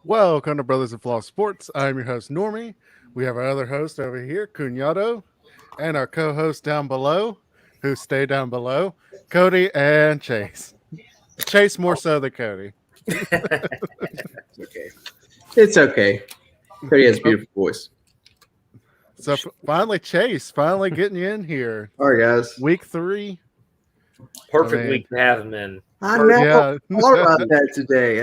Welcome to Brothers-In-Flaw Sports. I'm your host, Normie. We have our other host over here, Cunyato, and our co-host down below, who stay down below, Cody and Chase. Chase more so than Cody. It's okay. It's okay. Cody has a beautiful voice. So finally, Chase, finally getting you in here. All right, guys. Week 3. Perfect week to have him in. I know. Yeah. I thought about that today.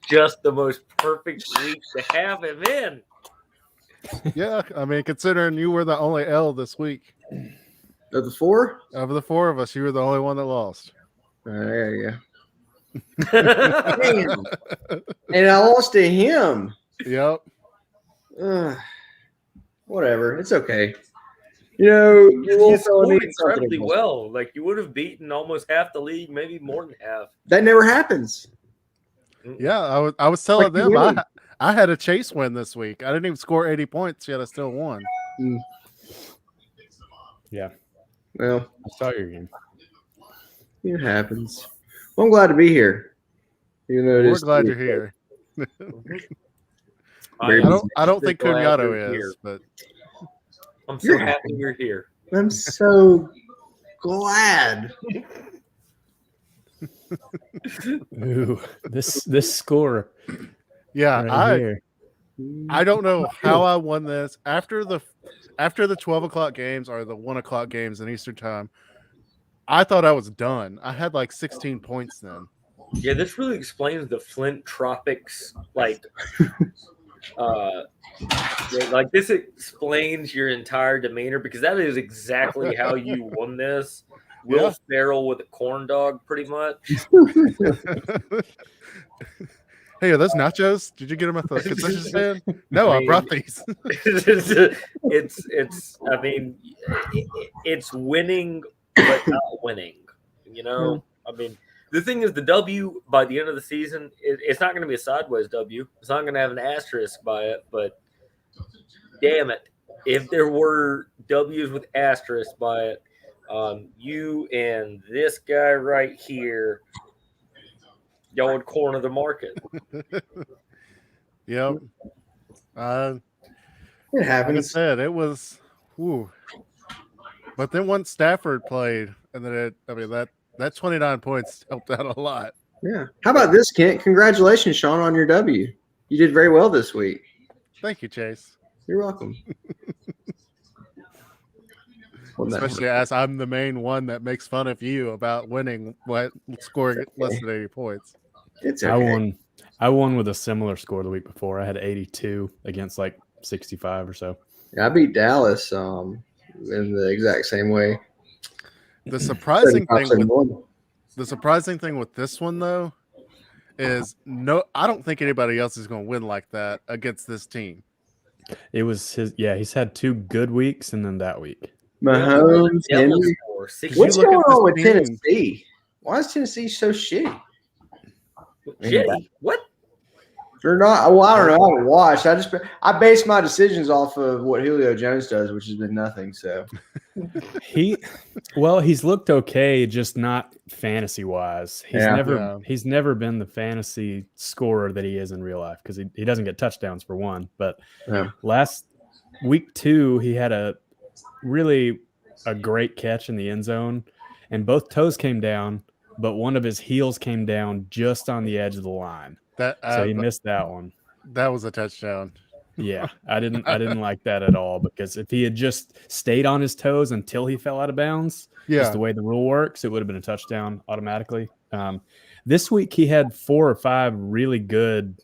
Just the most perfect week to have him in. Yeah, I mean, considering you were the only L this week. Of the four? Of the four of us, you were the only one that lost. There you go. Damn. And I lost to him. Yep. Whatever. It's okay. You know, you scored incredibly well. Like, you would have beaten almost half the league, maybe more than half. That never happens. Yeah, I was telling them I had a Chase win this week. I didn't even score 80 points, yet I still won. Yeah. Well, I saw your game. It happens. Well, I'm glad to be here. We're glad you're here. I don't think Cunyato is, but I'm so happy you're here. I'm so glad. Ooh, this score. Yeah, right I don't know how I won this after the 12 o'clock games or the 1 o'clock games in Eastern time. I thought I was done. I had like 16 points then. Yeah, this really explains the Flint Tropics, like this explains your entire demeanor, because that is exactly how you won this. Will Ferrell with a corn dog, pretty much. Hey, are those nachos? Did you get them at the concession stand? No, I brought these. I mean, it's winning, but not winning. You know, I mean, the thing is, the W by the end of the season, it's not going to be a sideways W. It's not going to have an asterisk by it. But damn it, if there were W's with asterisks by it, you and this guy right here, y'all would corner the market. Yep. It happens. Like I said, it was. Whew. But then once Stafford played, and then that 29 points helped out a lot. Yeah. How about this, Kent? Congratulations, Sean, on your W. You did very well this week. Thank you, Chase. You're welcome. Especially as I'm the main one that makes fun of you about winning, scoring less than 80 points. It's okay. I won with a similar score the week before. I had 82 against like 65 or so. Yeah, I beat Dallas in the exact same way. The surprising thing with this one though is I don't think anybody else is going to win like that against this team. It was he's had 2 good weeks and then that week. Mahomes, Henry. What's going on with Tennessee? Why is Tennessee so shitty? What? They're not. Well, I don't know. I haven't watched. I base my decisions off of what Julio Jones does, which has been nothing. So he's looked okay, just not fantasy wise. He's never been the fantasy scorer that he is in real life, because he doesn't get touchdowns for one. But last week 2, he had a great catch in the end zone, and both toes came down, but one of his heels came down just on the edge of the line. So he missed that one. That was a touchdown. Yeah, I didn't like that at all, because if he had just stayed on his toes until he fell out of bounds, just the way the rule works, it would have been a touchdown automatically. This week he had 4 or 5 really good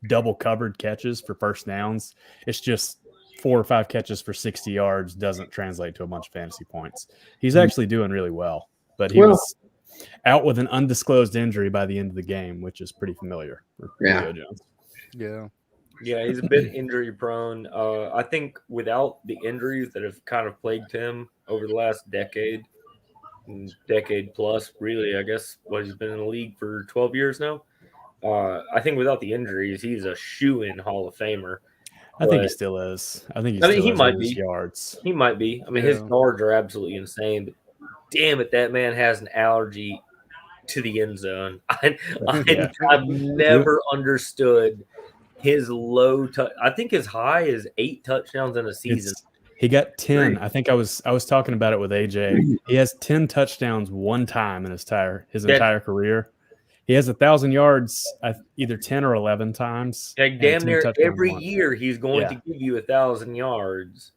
double covered catches for first downs. It's just 4 or 5 catches for 60 yards doesn't translate to a bunch of fantasy points. He's actually doing really well, but he was out with an undisclosed injury by the end of the game, which is pretty familiar for Julio Jones. Yeah, he's a bit injury prone. I think without the injuries that have kind of plagued him over the last decade plus, really, I guess, he's been in the league for 12 years now. I think without the injuries, he's a shoo-in Hall of Famer. I think he still is. He might be. Yards. He might be. I mean, his yards are absolutely insane. But damn it, that man has an allergy to the end zone. Yeah. I've never understood his low. I think his high is 8 touchdowns in a season. He got 10. I think I was talking about it with AJ. He has 10 touchdowns one time in his entire career. He has 1,000 yards either 10 or 11 times. Like damn near every year, he's going to give you 1,000 yards.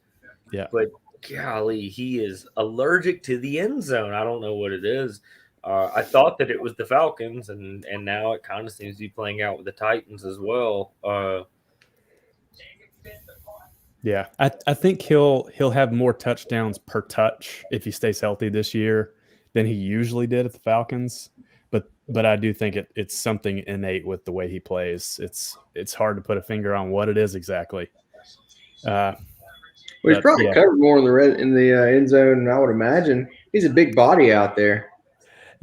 Yeah. But golly, he is allergic to the end zone. I don't know what it is. I thought that it was the Falcons, and now it kind of seems to be playing out with the Titans as well. Yeah, I think he'll have more touchdowns per touch if he stays healthy this year than he usually did at the Falcons. But I do think it's something innate with the way he plays. It's hard to put a finger on what it is exactly. Well, he's probably covered more in the end zone. I would imagine he's a big body out there.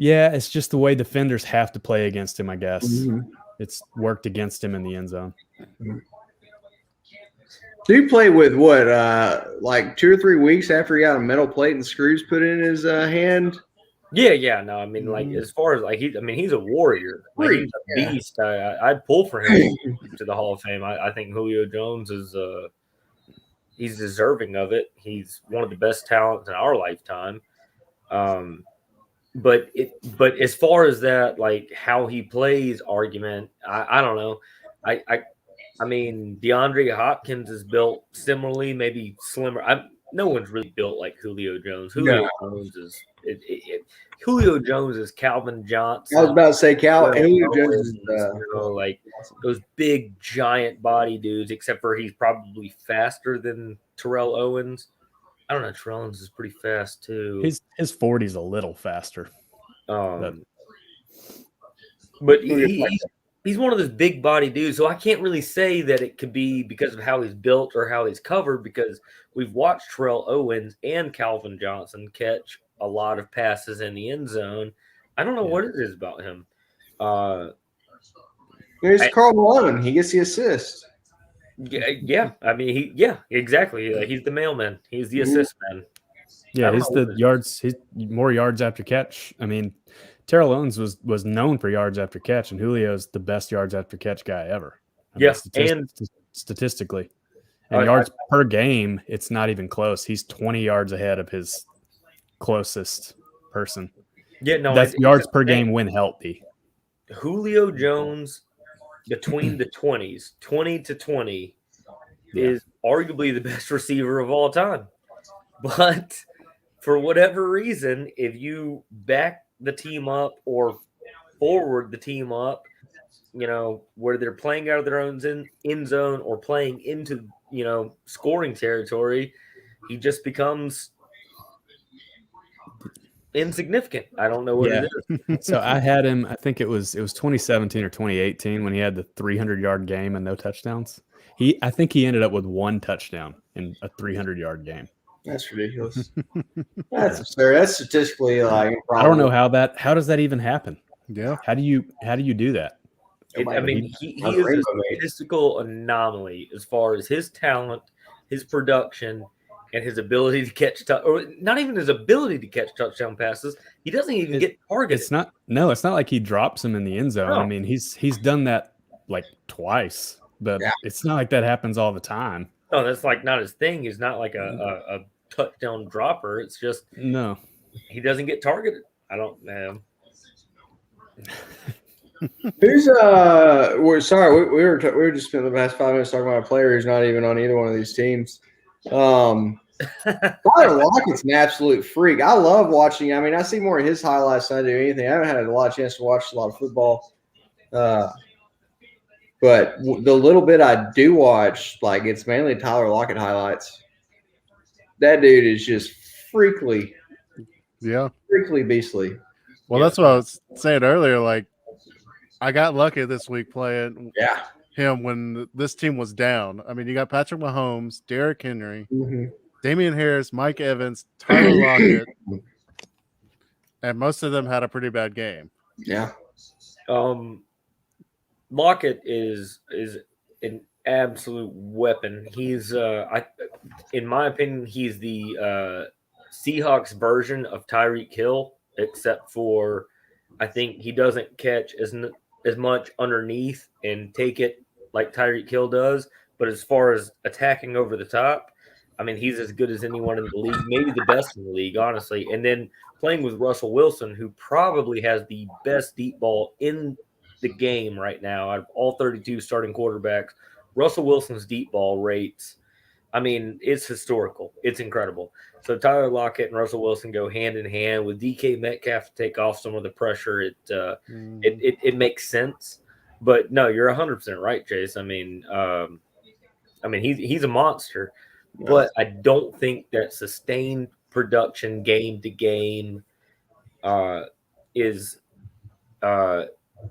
Yeah, it's just the way defenders have to play against him. I guess it's worked against him in the end zone. So you played with what, like 2 or 3 weeks after he got a metal plate and screws put in his hand? Yeah. No, I mean, like as far as like he's a warrior. Like, he's a beast. I'd pull for him to the Hall of Fame. I think Julio Jones is he's deserving of it. He's one of the best talents in our lifetime. But as far as that, like how he plays argument, I don't know. I mean, DeAndre Hopkins is built similarly, maybe slimmer. No one's really built like Julio Jones. Julio Jones is Calvin Johnson. I was about to say Julio Jones is like those big giant body dudes, except for he's probably faster than Terrell Owens. I don't know. Terrell Owens is pretty fast too. His 40's a little faster. But he's one of those big body dudes, so I can't really say that it could be because of how he's built or how he's covered, because we've watched Terrell Owens and Calvin Johnson catch a lot of passes in the end zone. I don't know what it is about him. There's Karl Malone. He gets the assist. Yeah. I mean, exactly. He's the mailman. He's the assist man. Yeah, he's more yards after catch. I mean, Terrell Owens was known for yards after catch, and Julio's the best yards after catch guy ever. And statistically, and yards per game, it's not even close. He's 20 yards ahead of his closest person. Yeah, no, that's yards per game when healthy. Julio Jones between the 20s, 20 to 20, is arguably the best receiver of all time. But for whatever reason, if you back the team up or forward the team up, where they're playing out of their own end zone or playing into, scoring territory, he just becomes insignificant. I don't know what it is. So I had him, I think it was 2017 or 2018 when he had the 300-yard game and no touchdowns. I think he ended up with 1 touchdown in a 300-yard game. That's ridiculous. That's absurd. That's statistically like improbable. I don't know how does that even happen? Yeah. How do you do that? He is a statistical anomaly as far as his talent, his production, and his ability to catch or not even his ability to catch touchdown passes. He doesn't even get targeted. It's not like he drops him in the end zone. No. I mean, he's done that like twice, but it's not like that happens all the time. No, that's like not his thing. He's not like a touchdown dropper. It's just he doesn't get targeted. I don't know. Who's we're sorry, we were just spending the past 5 minutes talking about a player who's not even on either one of these teams. Tyler Lockett's an absolute freak. I love watching. I mean, I see more of his highlights than I do anything. I haven't had a lot of chance to watch a lot of football. But the little bit I do watch, like, it's mainly Tyler Lockett highlights. That dude is just freakily beastly. Well, that's what I was saying earlier. Like, I got lucky this week playing him when this team was down. I mean, you got Patrick Mahomes, Derrick Henry, Damian Harris, Mike Evans, Tyler Lockett, and most of them had a pretty bad game. Yeah. Lockett is an absolute weapon. He's in my opinion, he's the Seahawks version of Tyreek Hill, except for I think he doesn't catch as much underneath and take it like Tyreek Hill does. But as far as attacking over the top, I mean, he's as good as anyone in the league, maybe the best in the league, honestly. And then playing with Russell Wilson, who probably has the best deep ball in the game right now out of all 32 starting quarterbacks. Russell Wilson's deep ball rates, I mean, it's historical. It's incredible. So Tyler Lockett and Russell Wilson go hand in hand with DK Metcalf to take off some of the pressure. It makes sense. But no, you're 100% right, Chase. I mean, he's a monster, but I don't think that sustained production game to game is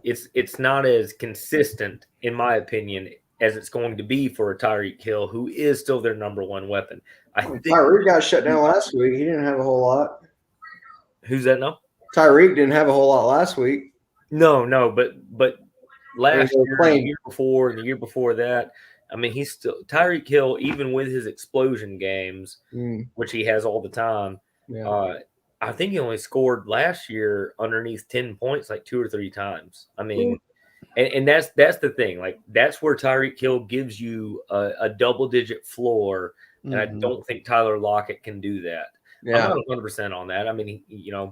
it's not as consistent, in my opinion, as it's going to be for a Tyreek Hill, who is still their number one weapon. I think Tyreek got shut down last week. He didn't have a whole lot. Who's that now? Tyreek didn't have a whole lot last week. No, but last year, the year before, and the year before that, I mean, he's still Tyreek Hill, even with his explosion games, which he has all the time. Yeah. I think he only scored last year underneath 10 points like 2 or 3 times. I mean, and that's the thing. Like, that's where Tyreek Hill gives you a double-digit floor, and I don't think Tyler Lockett can do that. Yeah. I'm not 100% on that. I mean,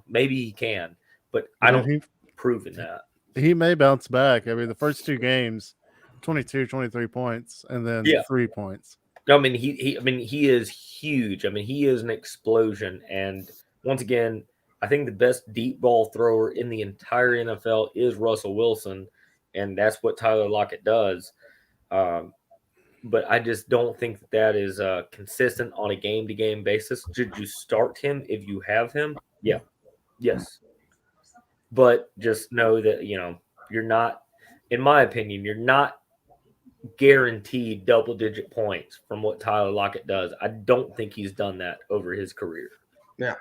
maybe he can, but I don't think he's proven that. He may bounce back. I mean, the first 2 games, 22, 23 points, and then 3 points. I mean, he is huge. I mean, he is an explosion. And once again, I think the best deep ball thrower in the entire NFL is Russell Wilson, and that's what Tyler Lockett does. But I just don't think that is consistent on a game-to-game basis. Should you start him if you have him? Yeah. Yes. But just know that, you're not, in my opinion, you're not guaranteed double-digit points from what Tyler Lockett does. I don't think he's done that over his career. Yeah.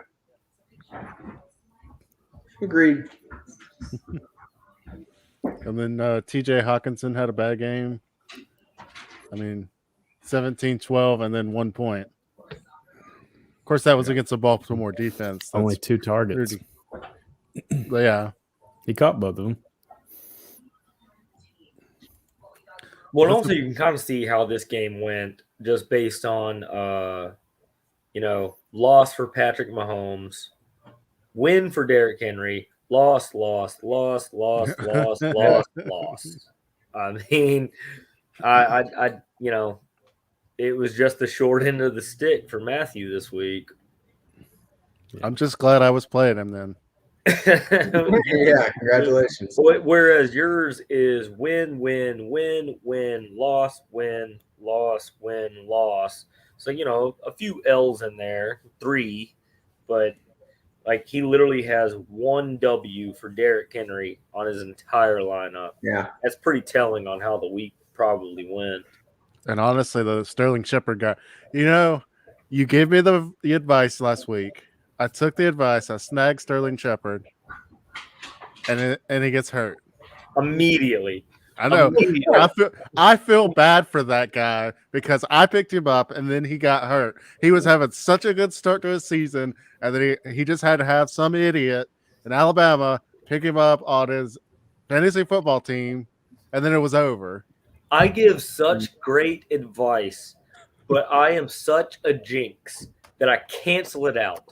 Agreed. And then T.J. Hawkinson had a bad game. I mean, 17-12 and then 1 point. Of course, that was against the Baltimore defense. That's only 2 targets. But yeah. He caught both of them. Well, and also you can kind of see how this game went just based on, loss for Patrick Mahomes, win for Derrick Henry, loss. I mean, it was just the short end of the stick for Matthew this week. I'm just glad I was playing him then. Yeah, congratulations. Whereas yours is win, loss, win, loss, win, loss. So, a few L's in there, 3, but like he literally has 1 W for Derrick Henry on his entire lineup. Yeah. That's pretty telling on how the week probably went. And honestly, the Sterling Shepard guy, you gave me the advice last week. I took the advice. I snagged Sterling Shepard, and he gets hurt immediately. I know. I feel bad for that guy because I picked him up and then he got hurt. He was having such a good start to his season, and then he just had to have some idiot in Alabama pick him up on his fantasy football team, and then it was over. I give such great advice, but I am such a jinx that I cancel it out.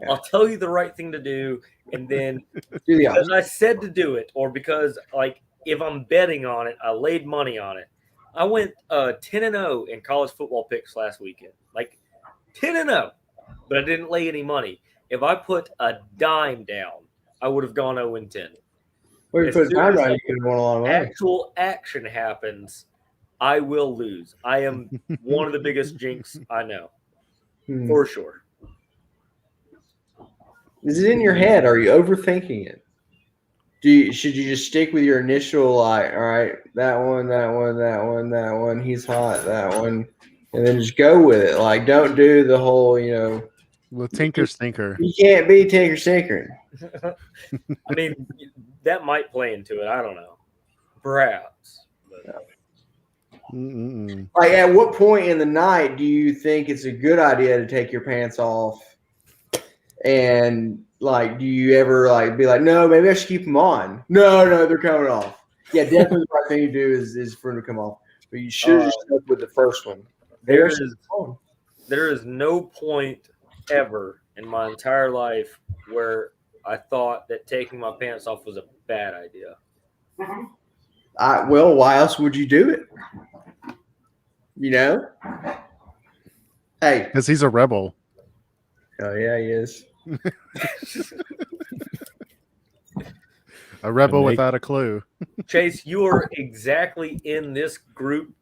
Yeah. I'll tell you the right thing to do, and then because I said to do it, or because if I'm betting on it, I laid money on it. I went 10-0 in college football picks last weekend, 10-0, but I didn't lay any money. If I put a dime down, I would have gone 0-10. Well, you put a dime down, you could have won a lot of money. Actual action happens, I will lose. I am one of the biggest jinx I know, for sure. Is it in your head? Are you overthinking it? Should you just stick with your initial, all right, that one, he's hot, that one, and then just go with it? Don't do the whole, the tinker stinker. You can't be tinker stinkering. I mean, that might play into it. I don't know. Perhaps. At what point in the night do you think it's a good idea to take your pants off and like, do you ever like be like, no, maybe I should keep them on? No, they're coming off. Yeah, definitely the right thing to do is for them to come off. But you should have just stuck with the first one. There is no point ever in my entire life where I thought that taking my pants off was a bad idea. Well, why else would you do it? You know? Hey. Because he's a rebel. Oh, yeah, he is. A rebel without a clue. Chase, you are exactly in this group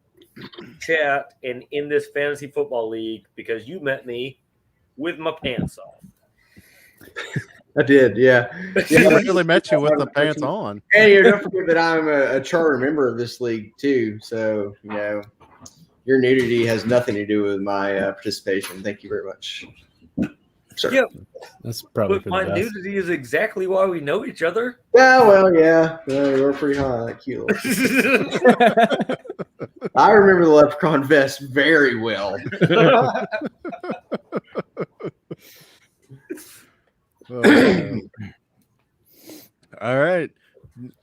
chat and in this fantasy football league because you met me with my pants off. I did, yeah. I really met you with the pants on. Hey, don't forget that I'm a charter member of this league too. So, you know, your nudity has nothing to do with my participation. Thank you very much. Sir. Yeah, that's probably but my nudity is exactly why we know each other. Yeah, well, yeah, we're pretty high on that cute. I remember the leprechaun vest very well. All right.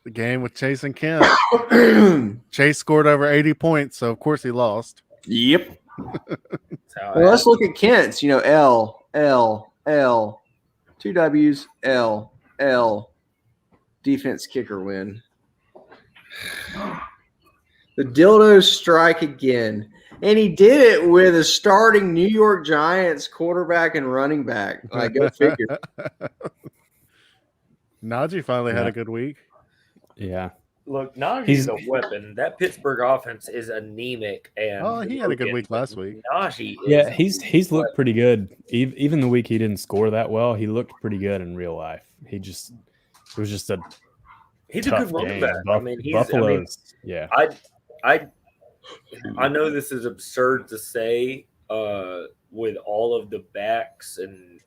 The game with Chase and Kent. Chase scored over 80 points, so of course he lost. Yep. Well, let's look at Kent's. You know, L, 2 W's, L, defense kicker win. The dildos strike again. And he did it with a starting New York Giants quarterback and running back. Like, go figure. Najee finally had a good week. Yeah. Look, Najee's a weapon. That Pittsburgh offense is anemic, and he had a good week last week. Najee, he's looked pretty good. Even the week he didn't score that well, he looked pretty good in real life. He's a good running back. Buffalo's. Yeah. I know this is absurd to say with all of the backs and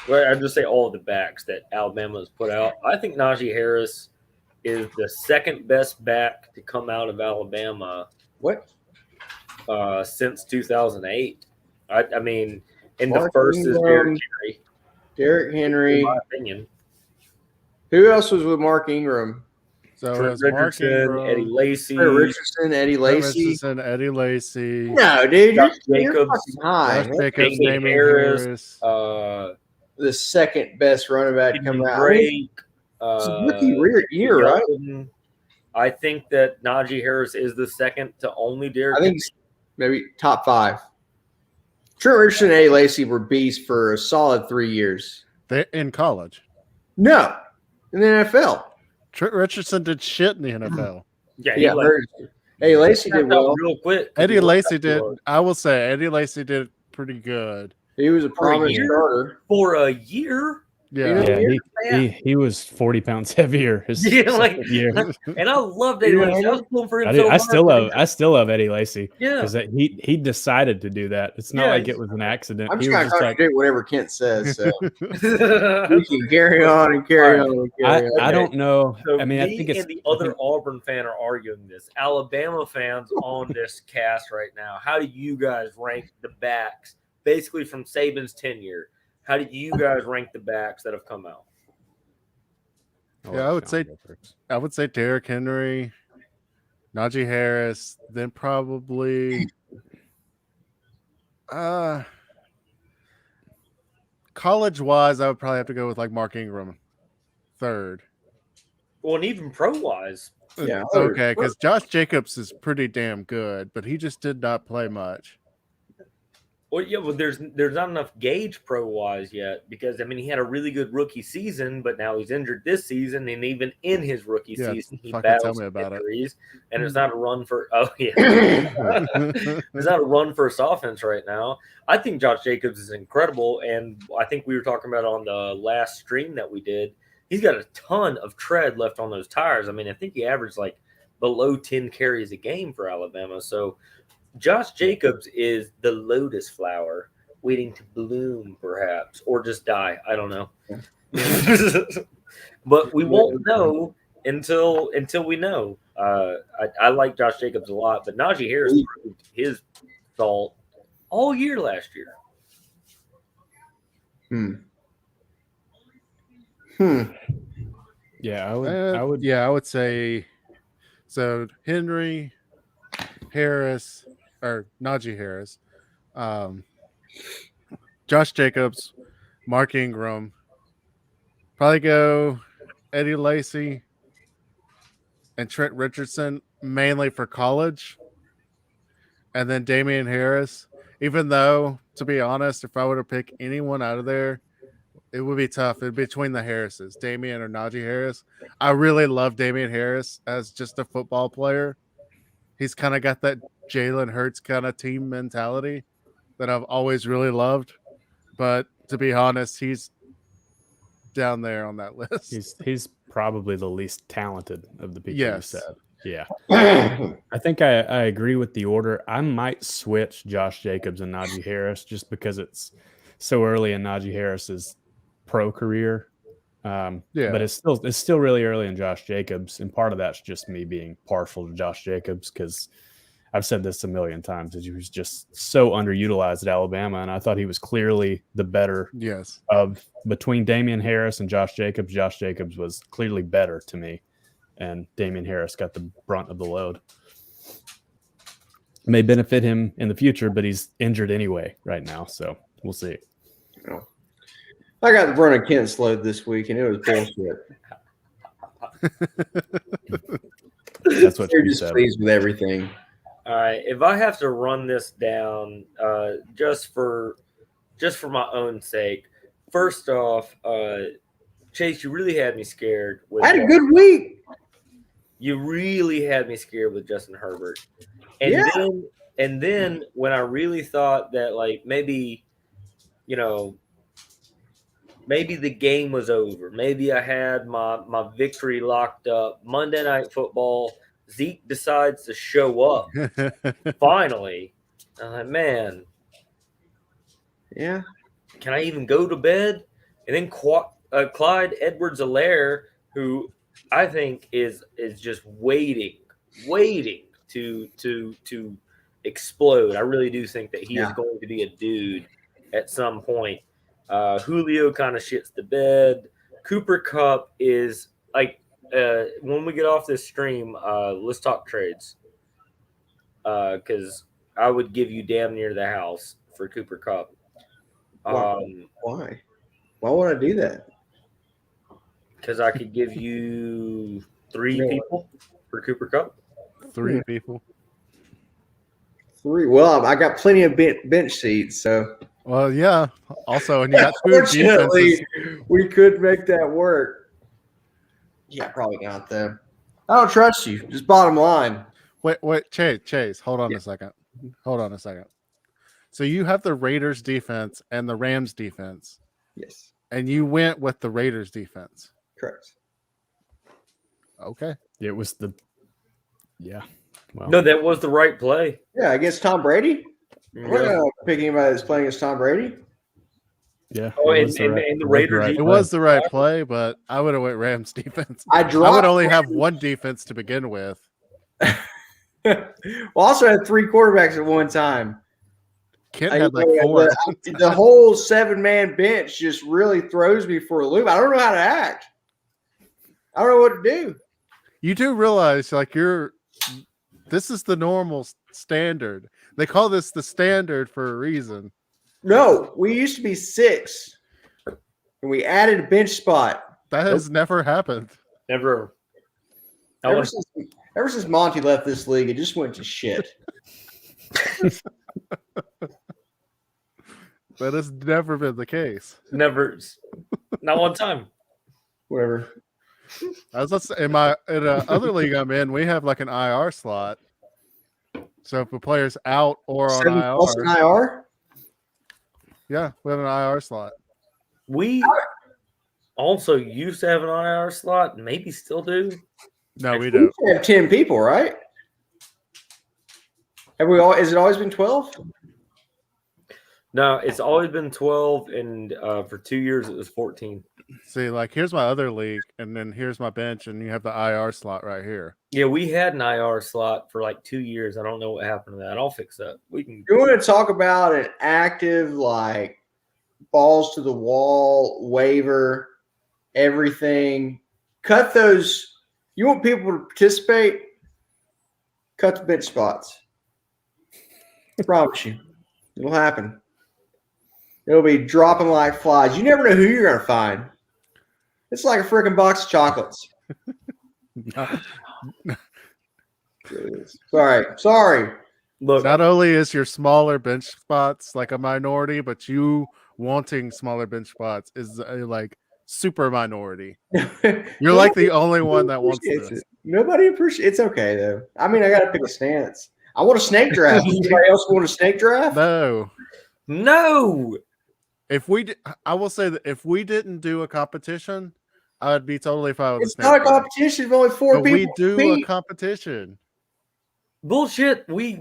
well, I just say all of the backs that Alabama has put out. I think Najee Harris is the second best back to come out of Alabama. Since 2008. I mean, the first is Derrick Henry. Derrick Henry. In my opinion. Who else was with Mark Ingram? So Trent Richardson, Eddie Lacy. Eddie Lacy. No, dude. Josh Jacobs. Damien Harris. The second best running back coming out. Drake. It's a rookie year, right? I think that Najee Harris is the second to only Derrick. I think maybe top 5. Trent Richardson and Eddie Lacy were beasts for a solid 3 years. They in college? No, in the NFL. Trent Richardson did shit in the NFL. Yeah. Eddie Lacy did well. Real quick. Eddie Lacy did. I will say Eddie Lacy did pretty good. He was a prominent starter for a year. Yeah, he was 40 pounds heavier his year. And I loved Eddie Lacy. I was pulling for him. I still love Eddie Lacy. Yeah, because he decided to do that. It's not like it was an accident. I'm just going to contradict whatever Kent says. So we can carry on and carry on. I don't know. So I think it's the other Auburn fan are arguing this. Alabama fans on this cast right now. How do you guys rank the backs, basically from Saban's tenure? How do you guys rank the backs that have come out? Yeah, I would say Derrick Henry, Najee Harris, then probably college-wise, I would probably have to go with like Mark Ingram, third. Well, and even pro-wise. Yeah. Okay, because Josh Jacobs is pretty damn good, but he just did not play much. Well, yeah, well, there's not enough gauge pro-wise yet because, he had a really good rookie season, but now he's injured this season, and even in his rookie season, he battles injuries, and it's not a run for – it's not a run-first offense right now. I think Josh Jacobs is incredible, and I think we were talking about on the last stream that we did, he's got a ton of tread left on those tires. I think he averaged like below 10 carries a game for Alabama, so – Josh Jacobs is the lotus flower waiting to bloom, perhaps, or just die. I don't know. But we won't know until we know. I like Josh Jacobs a lot, but Najee Harris proved his salt all year last year. Yeah, I would. Yeah, I would say so. Henry, Harris, or Najee Harris, um, Josh Jacobs, Mark Ingram. Probably go Eddie Lacy and Trent Richardson mainly for college, and then Damian Harris. Even though, to be honest, if I were to pick anyone out of there, it would be tough. It'd be between the Harrises, Damian or Najee Harris. I really love Damian Harris as just a football player. He's kind of got that Jalen Hurts kind of team mentality that I've always really loved. But to be honest, he's down there on that list. He's probably the least talented of the people you Yes. said. Yeah. I think I agree with the order. I might switch Josh Jacobs and Najee Harris just because it's so early in Najee Harris's pro career. But it's still really early in Josh Jacobs, and part of that's just me being partial to Josh Jacobs because I've said this a million times that he was just so underutilized at Alabama, and I thought he was clearly the better of between Damian Harris and Josh Jacobs. Josh Jacobs was clearly better to me, and Damian Harris got the brunt of the load. May benefit him in the future, but he's injured anyway right now, so we'll see. I got the brunt of Kent's load this week, and it was bullshit. That's what They're you just said. pleased with everything. All right, if I have to run this down, just for my own sake, first off, Chase, you really had me scared. I had a good week. You really had me scared with Justin Herbert, and then when I really thought that like maybe, maybe the game was over, maybe I had my victory locked up. Monday Night Football. Zeke decides to show up finally. I'm like, man, yeah, can I even go to bed? And then Clyde Edwards-Helaire, who I think is just waiting to explode. I really do think that he is going to be a dude at some point. Julio kind of shits the bed. Cooper Kupp is like. When we get off this stream, let's talk trades. Because I would give you damn near the house for Cooper Kupp. Why? Why would I do that? Because I could give you 3 people for Cooper Kupp. 3 people. 3. Well, I got plenty of bench seats, so. Well, yeah. Also, and you got 2 Fortunately, defenses. we could make that work. Yeah, probably not them. I don't trust you. Just bottom line. Wait, Chase. Hold on a second. So you have the Raiders defense and the Rams defense. Yes. And you went with the Raiders defense. Correct. Okay. It was well. No, that was the right play. Yeah, against Tom Brady. Yeah. We're not picking anybody that's playing against Tom Brady. Yeah. Oh, and the Raiders. It was the right play, but I would have went Rams defense. I would only have 1 defense to begin with. We also had 3 quarterbacks at one time. Kent had like 4. The whole 7-man bench just really throws me for a loop. I don't know how to act. I don't know what to do. You do realize, like, this is the normal standard. They call this the standard for a reason. No, we used to be 6, and we added a bench spot. That has never happened. Never. Ever since Monty left this league, it just went to shit. That has never been the case. Never. Not one time. Whatever. In other league I'm in, we have like an IR slot. So if a player's out or on 7 IR, plus an IR? Yeah, we have an IR slot. We also used to have an IR slot, maybe still do. No, we don't. We have 10 people, right? Has it always been 12? No, it's always been 12, and for 2 years it was 14. See, like, here's my other league, and then here's my bench, and you have the IR slot right here. Yeah, we had an IR slot for like 2 years. I don't know what happened to that. I'll fix that. We can. You want to talk about an active, like, balls to the wall waiver everything. Cut those. You want people to participate? Cut the bench spots. I promise you. It'll happen. It'll be dropping like flies. You never know who you're going to find. It's like a freaking box of chocolates. Sorry. Look, Not only is your smaller bench spots like a minority, but you wanting smaller bench spots is like super minority. You're like the only one that wants this. Nobody appreciates. It's okay though. I mean, I got to pick a stance. I want a snake draft. Anybody else want a snake draft? No. I will say that if we didn't do a competition, I would be totally fine with It's not a competition. If only four people. We do a competition. Bullshit. We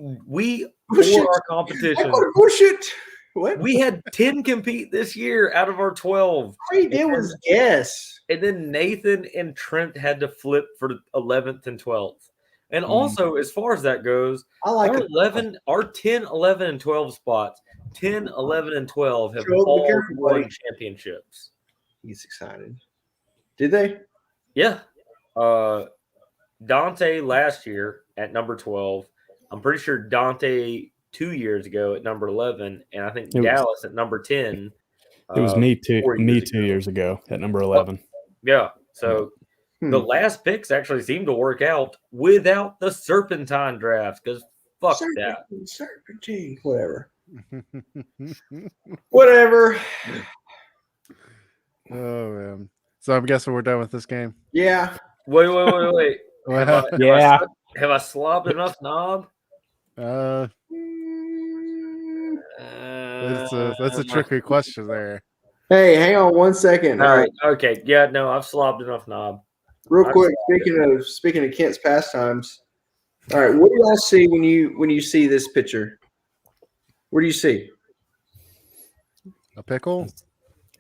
for our competition. Bullshit. What? We had 10 compete this year out of our 12. All he did was guess. And then Nathan and Trent had to flip for 11th and 12th. And also, as far as that goes, I like our 10, 11, and 12 spots, 10, 11, and 12 have Joel, all be careful, won buddy. championships. He's excited. Did they? Yeah. Dante last year at number 12. I'm pretty sure Dante 2 years ago at number 11. And I think Dallas at number 10. It was me 2 years ago at number 11. Yeah. So the last picks actually seem to work out without the Serpentine draft because fuck that. Serpentine. Whatever. Oh, man. So I'm guessing we're done with this game. Yeah. Wait. Have I slobbed enough knob? That's a tricky question there. Hey, hang on 1 second. All right. Okay. Yeah. No, I've slobbed enough knob. Real quick. Speaking of Kent's pastimes. All right. What do y'all see when you see this picture? What do you see? A pickle.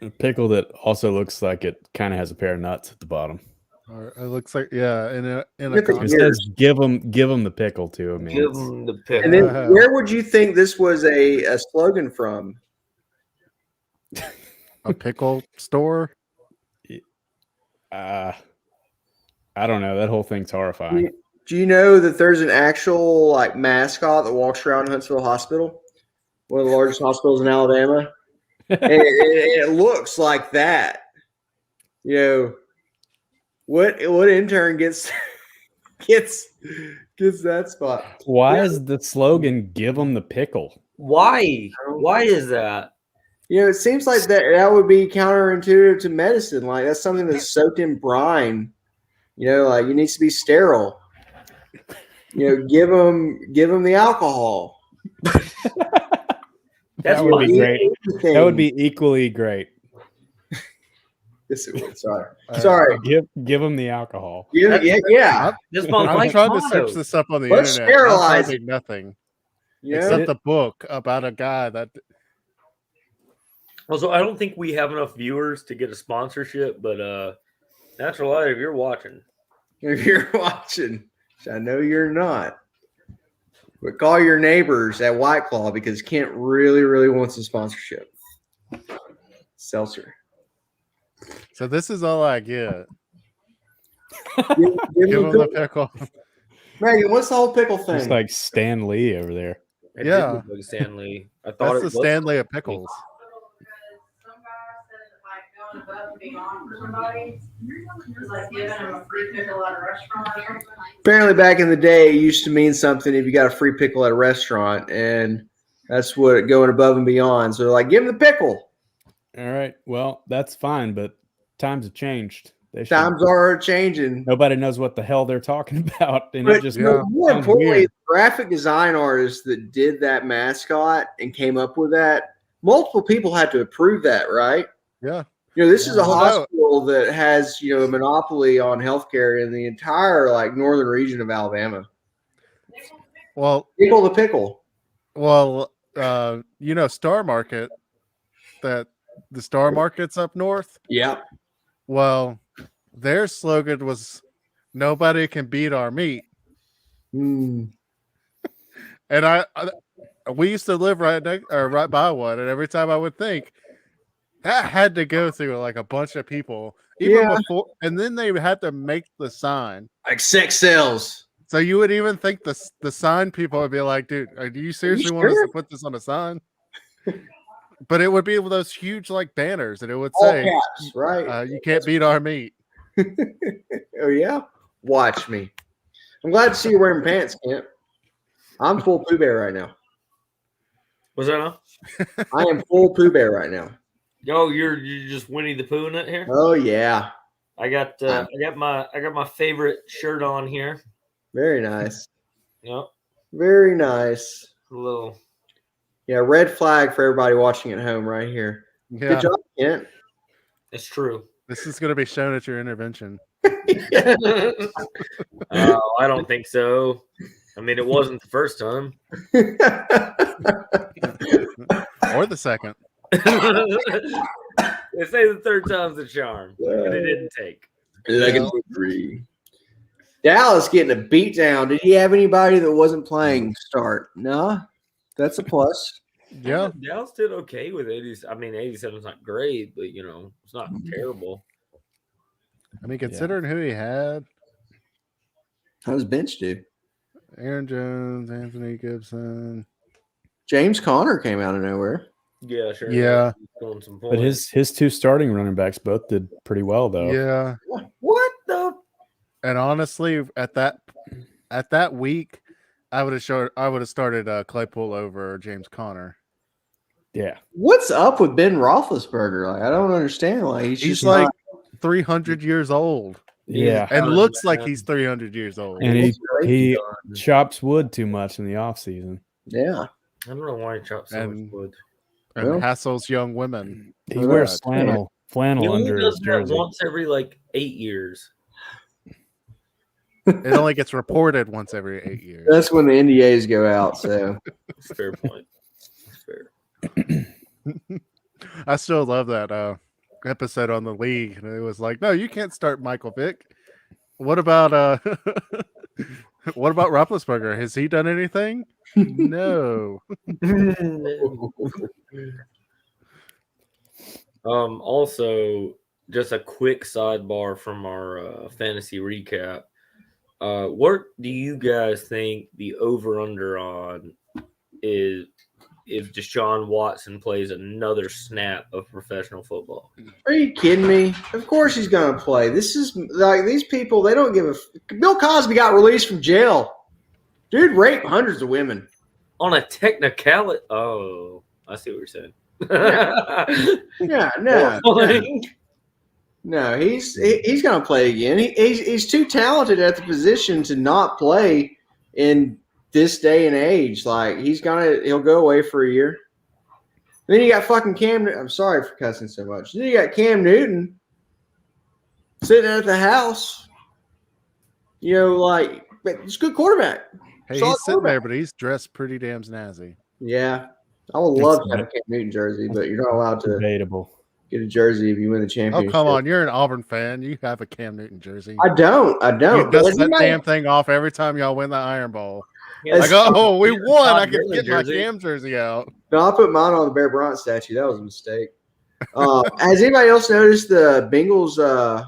A pickle that also looks like it kind of has a pair of nuts at the bottom. Or it looks like in a It says give them the pickle too. I mean, Give them the pickle. And then where would you think this was a slogan from? a pickle store. I don't know. That whole thing's horrifying. Do you know that there's an actual mascot that walks around Huntsville Hospital, one of the largest hospitals in Alabama? And it looks like that. You know, what intern gets that spot? Why is the slogan "Give them the pickle"? Why? Why is that? You know, it seems like that would be counterintuitive to medicine. Like that's something that's soaked in brine. You know, like it needs to be sterile. You know, give them the alcohol. That would be great. That would be equally great. Yes, it would. Sorry. Give them the alcohol. Yeah. I'm trying to search this up on the Let's internet. sterilize I'm finding nothing Yeah. except a book about a guy that. Also, I don't think we have enough viewers to get a sponsorship, but Natural Light, if you're watching, which I know you're not, but call your neighbors at White Claw because Kent really, really wants a sponsorship. Seltzer. So this is all I get. Give Give him the pickle. Megan, what's the whole pickle thing? It's like Stan Lee over there. it Yeah. did look like Stanley. I thought That's it the was Stanley of pickles. Some guy said going above and beyond for somebody. It's like giving them a free pickle at a restaurant or something. Apparently, back in the day, it used to mean something if you got a free pickle at a restaurant, and that's what going above and beyond. So they're like, give him the pickle. All right. Well, that's fine, but times have changed. Times are changing. Nobody knows what the hell they're talking about, and But it just more sounds importantly, weird. the graphic design artist that did that mascot and came up with that, multiple people had to approve that, right? Yeah. You know, this is a Well, hospital that has, you know, a monopoly on healthcare in the entire northern region of Alabama. Well, Pickle the pickle. Well, Star Market, that the Star Market's up north. Yeah. Well, their slogan was "Nobody can beat our meat," and we used to live right by one, and every time I would think that had to go through like a bunch of people, Even Yeah. before, and then they had to make the sign. Like sex sells. So you would even think the sign people would be like, dude, do you seriously want us sure? to put this on a sign? But it would be with those huge like banners, and it would All say, caps, right? you can't beat our meat. Oh yeah, watch me. I'm glad to see you wearing pants, Kent. I'm full Pooh Bear right now. Was that on? I am full Pooh Bear right now. Yo, you're just Winnie the Pooh in it here. Oh yeah, I got my favorite shirt on here. very nice. Yep, Very nice. a little. Yeah, red flag for everybody watching at home right here. Yeah, Good job, Kent. It's true. this is going to be shown at your intervention. Oh, I don't think so. I mean, it wasn't the first time. Or the second. They say the third time's the charm, and it didn't take. Legendary. Dallas getting a beat down. Did he have anybody that wasn't playing start? No, that's a plus. Yeah. Dallas did okay with 80s. I mean, 87's not great, but it's not terrible. I mean, considering who he had, How does bench do? Aaron Jones, Anthony Gibson. James Conner came out of nowhere. Yeah, sure. Yeah. Scoring some But points. his two starting running backs both did pretty well though. Yeah. What the? And honestly, at that week, I would have started Claypool over James Conner. Yeah. What's up with Ben Roethlisberger? Like, I don't understand. Like he's He's just like not- 300 years old Yeah. and done, looks man. like he's 300 years old. And he done. chops wood too much in the off season. yeah. I don't know why he chopped so And- much wood. And Well- hassles young women. He Oh, wears yeah. flannel He only under does his that jersey. once every 8 years. It only gets reported once every 8 years. That's when the NDAs go out. So That's a fair point. That's fair. I still love that episode on the league. And it was like, no, you can't start Michael Vick. What about Roethlisberger? Has he done anything? No. Also, just a quick sidebar from our fantasy recap. What do you guys think the over/under on is if Deshaun Watson plays another snap of professional football? are you kidding me? Of course he's gonna play. This is like these people, they don't give a Bill Cosby got released from jail. Dude raped hundreds of women. On a technicality, oh, I see what you're saying. Yeah, no, he's gonna play again. He's too talented at the position to not play in this day and age. Like he'll go away for a year. Then you got fucking Cam. I'm sorry for cussing so much. Then you got Cam Newton sitting at the house. But it's a good quarterback. Hey, Solid he's sitting there, quarterback. but he's dressed pretty damn snazzy. Yeah, I would love to have a Cam Newton jersey, but you're not allowed to Debatable. get a jersey if you win the Oh, championship. come on. You're an Auburn fan. You have a Cam Newton jersey. I don't. You But dust he that might- damn thing off every time y'all win the Iron Bowl. Yeah, Like, oh, we won. I can Todd get my jersey. Cam jersey out. No, I put mine on the Bear Bryant statue. That was a mistake. Has anybody else noticed the Bengals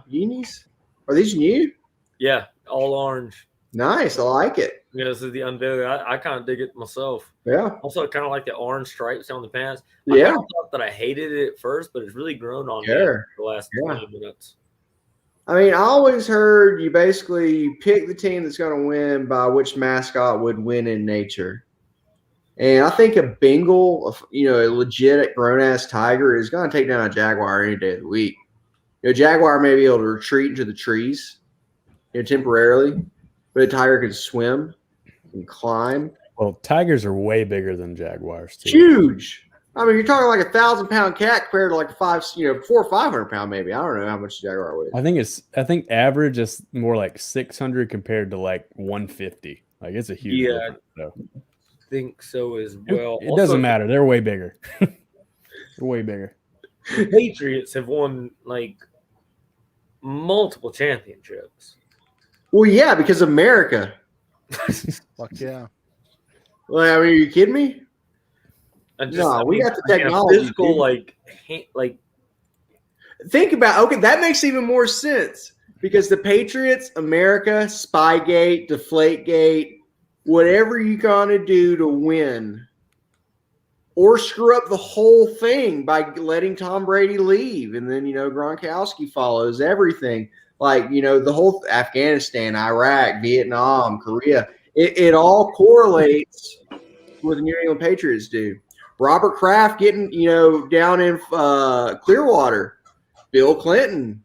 unis? Are these new? Yeah, all orange. Nice. I like it. Yeah, this is the unveiling. I kind of dig it myself. Yeah. Also, kind of like the orange stripes on the pants. Yeah. I kinda thought that I hated it at first, but it's really grown on me Sure. the last Yeah. 20 minutes. I mean, I always heard you basically pick the team that's going to win by which mascot would win in nature. And I think a Bengal, a legit grown-ass tiger is going to take down a jaguar any day of the week. Jaguar may be able to retreat into the trees, temporarily, but a tiger can swim and climb. Well, tigers are way bigger than jaguars too. Huge. I mean, you're talking like 1,000-pound cat compared to like 400 or 500 pound, maybe. I don't know how much a jaguar weighs. I think average is more like 600 compared to like 150. Like it's a huge. Yeah. difference, so. Think so as well. It doesn't matter. They're way bigger. They're way bigger. The Patriots have won multiple championships. Well, yeah, because of America. Fuck yeah. Well, I mean, are you kidding me? And No, we got the again, technology, Physical, dude. think about that makes even more sense because the Patriots, America, Spygate, Deflategate, whatever you gotta do to win. Or screw up the whole thing by letting Tom Brady leave. And then, Gronkowski follows everything. Like, the whole Afghanistan, Iraq, Vietnam, Korea, it all correlates with the New England Patriots do. Robert Kraft getting, down in Clearwater. Bill Clinton,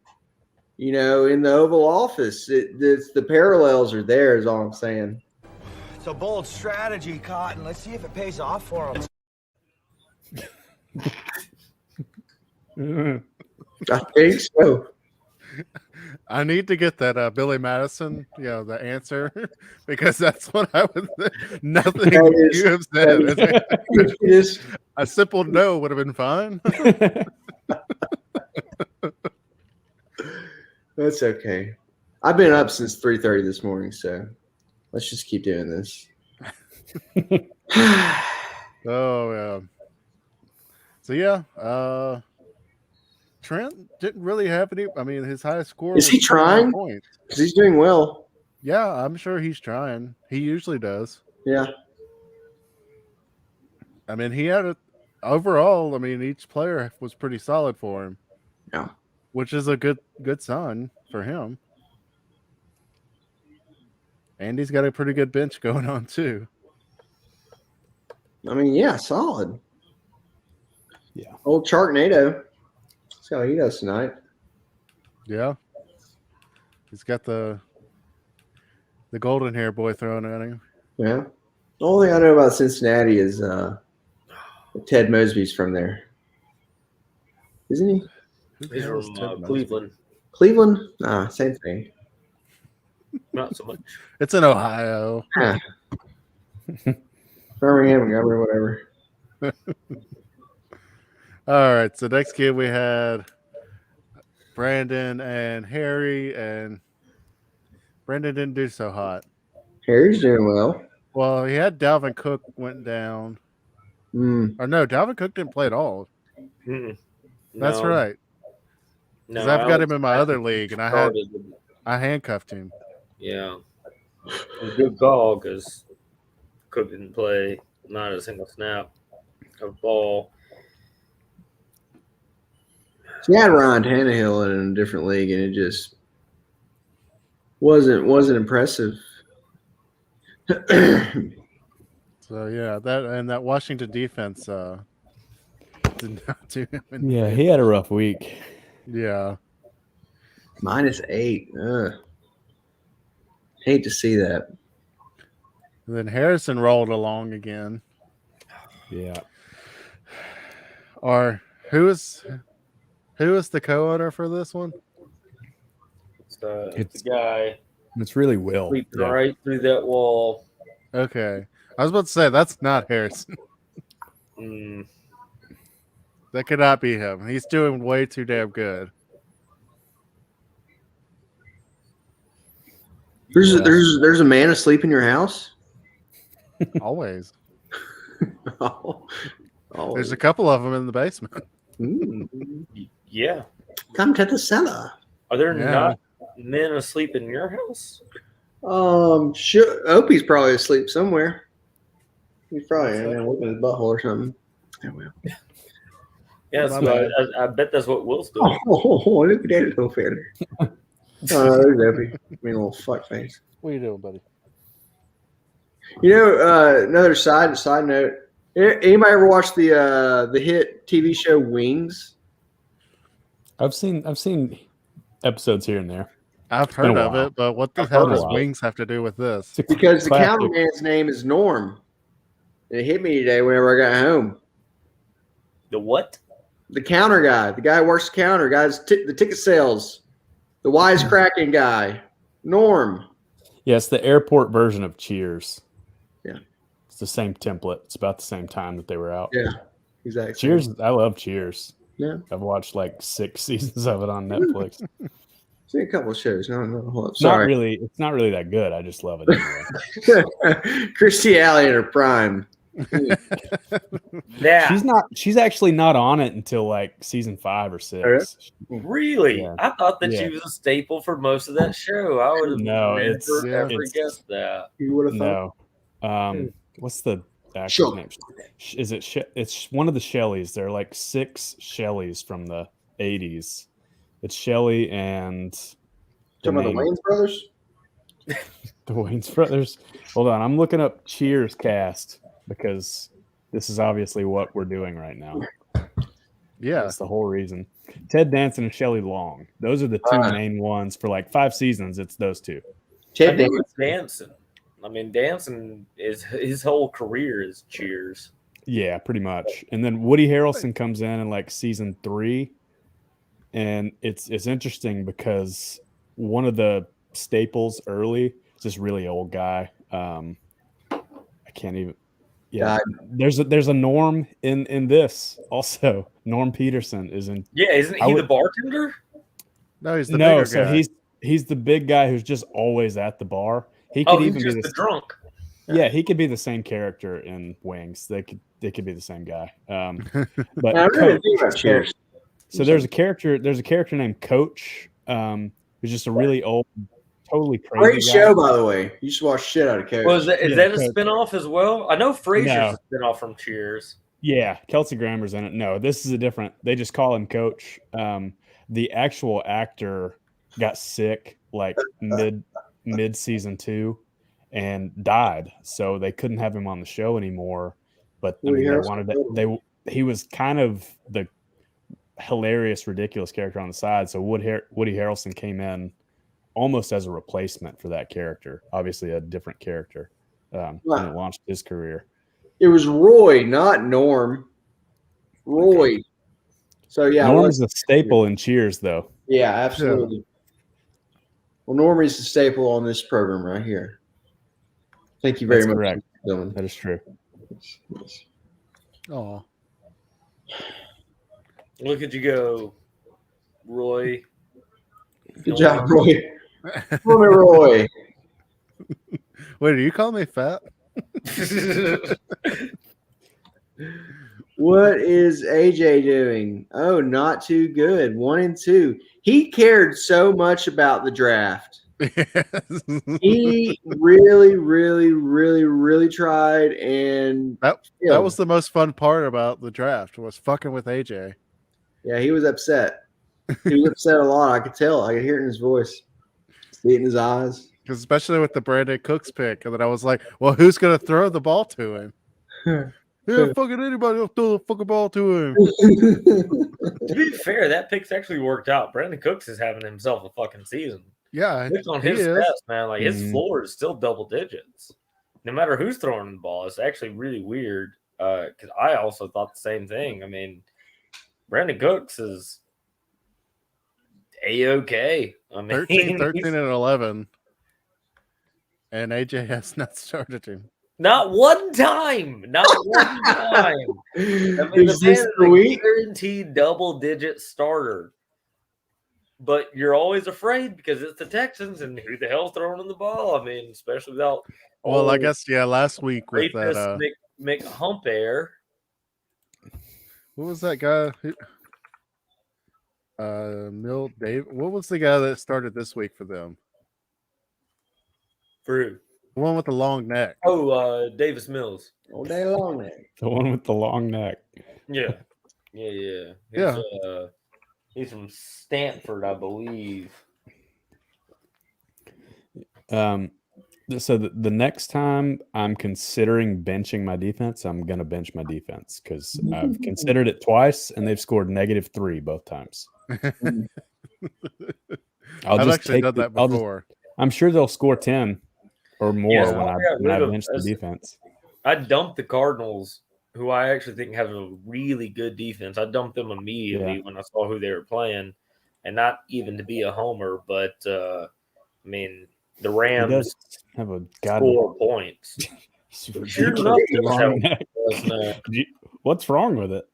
in the Oval Office. The parallels are there is all I'm saying. It's a bold strategy, Cotton. Let's see if it pays off for him. I think so. I need to get that Billy Madison, the answer, because that's what I would think. Nothing you have said. A simple no would have been fine. That's okay. I've been up since 3:30 this morning, so let's just keep doing this. Oh, yeah. So, yeah, Trent didn't really have any. I mean, his highest score is he trying? Because he's doing well. Yeah, I'm sure he's trying. He usually does. Yeah. I mean, he had overall. I mean, each player was pretty solid for him. Yeah. Which is a good sign for him. And he's got a pretty good bench going on too. I mean, yeah, solid. Yeah. Old Sharknado. See how he does tonight. Yeah. He's got the golden hair boy throwing at him. Yeah. The only thing I know about Cincinnati is Ted Mosby's from there. Isn't he? He's from Cleveland. Cleveland? Same thing. Not so much. It's in Ohio. Yeah. Birmingham, Montgomery, whatever. All right. So next game we had Brandon and Harry, and Brandon didn't do so hot. Harry's doing well. Well, he had Dalvin Cook went down. Or no, Dalvin Cook didn't play at all. That's right. Because I've got him in my other league, and I handcuffed him. Yeah. A good call because Cook didn't play not a single snap of ball. See, I had Ryan Tannehill in a different league, and it just wasn't impressive. So yeah, that Washington defense did not do him. Yeah, he had a rough week. Yeah. -8. Hate to see that. And then Harrison rolled along again. Yeah. Or who is the co-owner for this one? It's the guy It's really Will. sleeping right through that wall. Okay. I was about to say that's not Harrison. That could not be him. He's doing way too damn good. There's a man asleep in your house? Always. Oh. There's a couple of them in the basement. Yeah. Come to the cellar. Are there not men asleep in your house? Sure. Opie's probably asleep somewhere. He's probably in there looking at his butthole or something. Oh, well. Yeah, so I bet that's what Will's doing. Oh, look at that little feather. There's Opie. Mean little fuck face. What are you doing, buddy? Another side note. Anybody ever watch the hit TV show Wings? I've seen episodes here and there. I've heard of it, but what the hell does Wings have to do with this? Because the cameraman's name is Norm. And it hit me today whenever I got home. The what? The counter guy. The guy who works the counter. Guys, the ticket sales. The wisecracking guy. Norm. Yeah, it's the airport version of Cheers. Yeah. It's the same template. It's about the same time that they were out. Yeah, exactly. Cheers. I love Cheers. Yeah. I've watched like 6 seasons of it on Netflix. Seen a couple of shows. No, sorry. It's not really that good. I just love it anyway. Christy Alley in her prime. Yeah. She's actually not on it until like season 5 or 6. Really? Yeah. I thought that Yeah. she was a staple for most of that show. I would have No, never it's- ever it's- guessed that. You would have thought. No. What's the actor's Shelley. name? Is it it's one of the Shelleys. There are like 6 Shelleys from the 80s. It's Shelley and Talking about the Wayans brothers? the Wayans brothers. Hold on, I'm looking up Cheers cast because this is obviously what we're doing right now. Yeah. That's the whole reason. Ted Danson and Shelley Long. Those are the 2 main ones for like 5 seasons. It's those 2. Ted I knew it's Danson. I mean, Danson is his whole career is Cheers. Yeah, pretty much. And then Woody Harrelson comes in like season 3, and it's interesting because one of the staples early is this really old guy. I can't even. Yeah, there's a Norm in this also. Norm Peterson is in. Yeah, isn't he the bartender? No, he's the bigger so guy. he's the big guy who's just always at the bar. He could he's even just be the drunk. Yeah, he could be the same character in Wings. They could be the same guy. But I really think about Cheers. So there's a character named Coach, who's just a really old, totally crazy Great guy. show, by the way. You should watch shit out of Coach. Well, is that a Coach. spinoff as well? I know Frasier's No. a spinoff from Cheers. Yeah, Kelsey Grammer's in it. No, this is a different. They just call him Coach. The actual actor got sick like mid season 2 and died, so they couldn't have him on the show anymore. But I mean, they wanted he was kind of the hilarious, ridiculous character on the side. So Woody Harrelson came in almost as a replacement for that character. Obviously, a different character, and it launched his career. It was Roy, not Norm. Roy. Okay. So yeah, Norm's a staple in Cheers, though. Yeah, absolutely. Yeah. Well, Norm is the staple on this program right here. Thank you very much. Correct. That is true. Oh, look at you go, Roy. Good job, Roy. Roy. Wait, are you calling me fat? What is AJ doing? Oh, not too good. 1-2. He cared so much about the draft. He really, really, really, really tried, and that was the most fun part about the draft was fucking with AJ. Yeah, he was upset. He was upset a lot. I could tell. I could hear it in his voice, see it in his eyes. Because especially with the Brandon Cooks pick, and then I was like, "Well, who's gonna throw the ball to him? Yeah, fucking anybody will throw the fucking ball to him." To be fair, that pick's actually worked out. Brandon Cooks is having himself a fucking season. Yeah, it's on his stats, man. Like his floor is still double digits, no matter who's throwing the ball. It's actually really weird. Because I also thought the same thing. I mean, Brandon Cooks is a-okay. I mean, 13, and 11, and AJ has not started him. Not one time. Not one time. I mean, the man is a guaranteed double-digit starter. But you're always afraid because it's the Texans, and who the hell's throwing the ball? I mean, especially without. Well, I guess last week with that McHumpair. What was that guy? Mill Dave. What was the guy that started this week for them? For who? The one with the long neck. Oh, Davis Mills. All day long neck. The one with the long neck. Yeah. He's from Stanford, I believe. So the next time I'm considering benching my defense, I'm going to bench my defense because I've considered it twice and they've scored -3 both times. I've actually done that before. I'm sure they'll score 10 or more when I bench the defense. I dumped the Cardinals, who I actually think have a really good defense. I dumped them immediately when I saw who they were playing, and not even to be a homer, but I mean the Rams have a 4 points. Sure enough, what's wrong with it?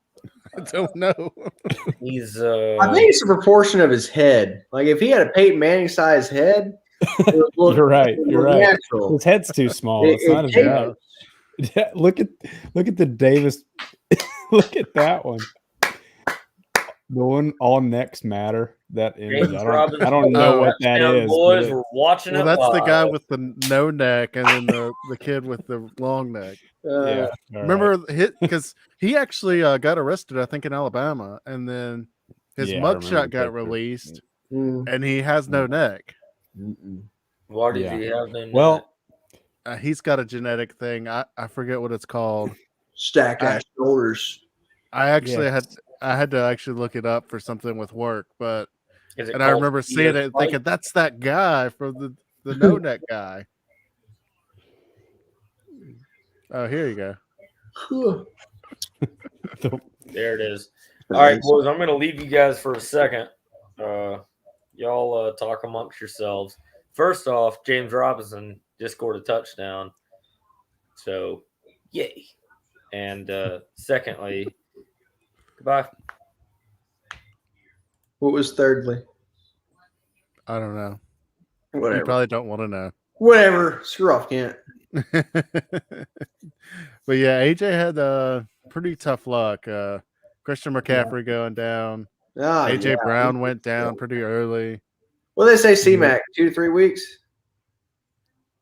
I don't know. He's. I think it's a proportion of his head. Like if he had a Peyton Manning size head, you're right. You're right. Natural. His head's too small. It's not as bad. Yeah, look at the Davis. Look at that one. The one all necks matter. That image. James I don't know what that touchdown, is. boys. But We're watching Well, it that's the guy live. with the no neck, and then the kid with the long neck. yeah. All Remember right. because he actually got arrested, I think, in Alabama, and then his Yeah, I remember mugshot the got picture. released, Mm. and he has no neck. Why did Yeah. he have no Well, He's got a genetic thing. I forget what it's called. Stack ass shoulders. I actually Yeah. had to actually look it up for something with work, but is it and I called remember seeing it and thinking that's that guy from the no neck guy. Oh, here you go. There it is. All right, boys, I'm going to leave you guys for a second. Y'all talk amongst yourselves. First off, James Robinson just scored a touchdown. So, yay. And secondly, goodbye. What was thirdly? I don't know. You Whatever. probably don't want to know. Whatever. Screw off, Kent. But yeah, AJ had pretty tough luck. Christian McCaffrey going down. AJ Brown went down pretty early. Well, they say C-Mac 2 to 3 weeks.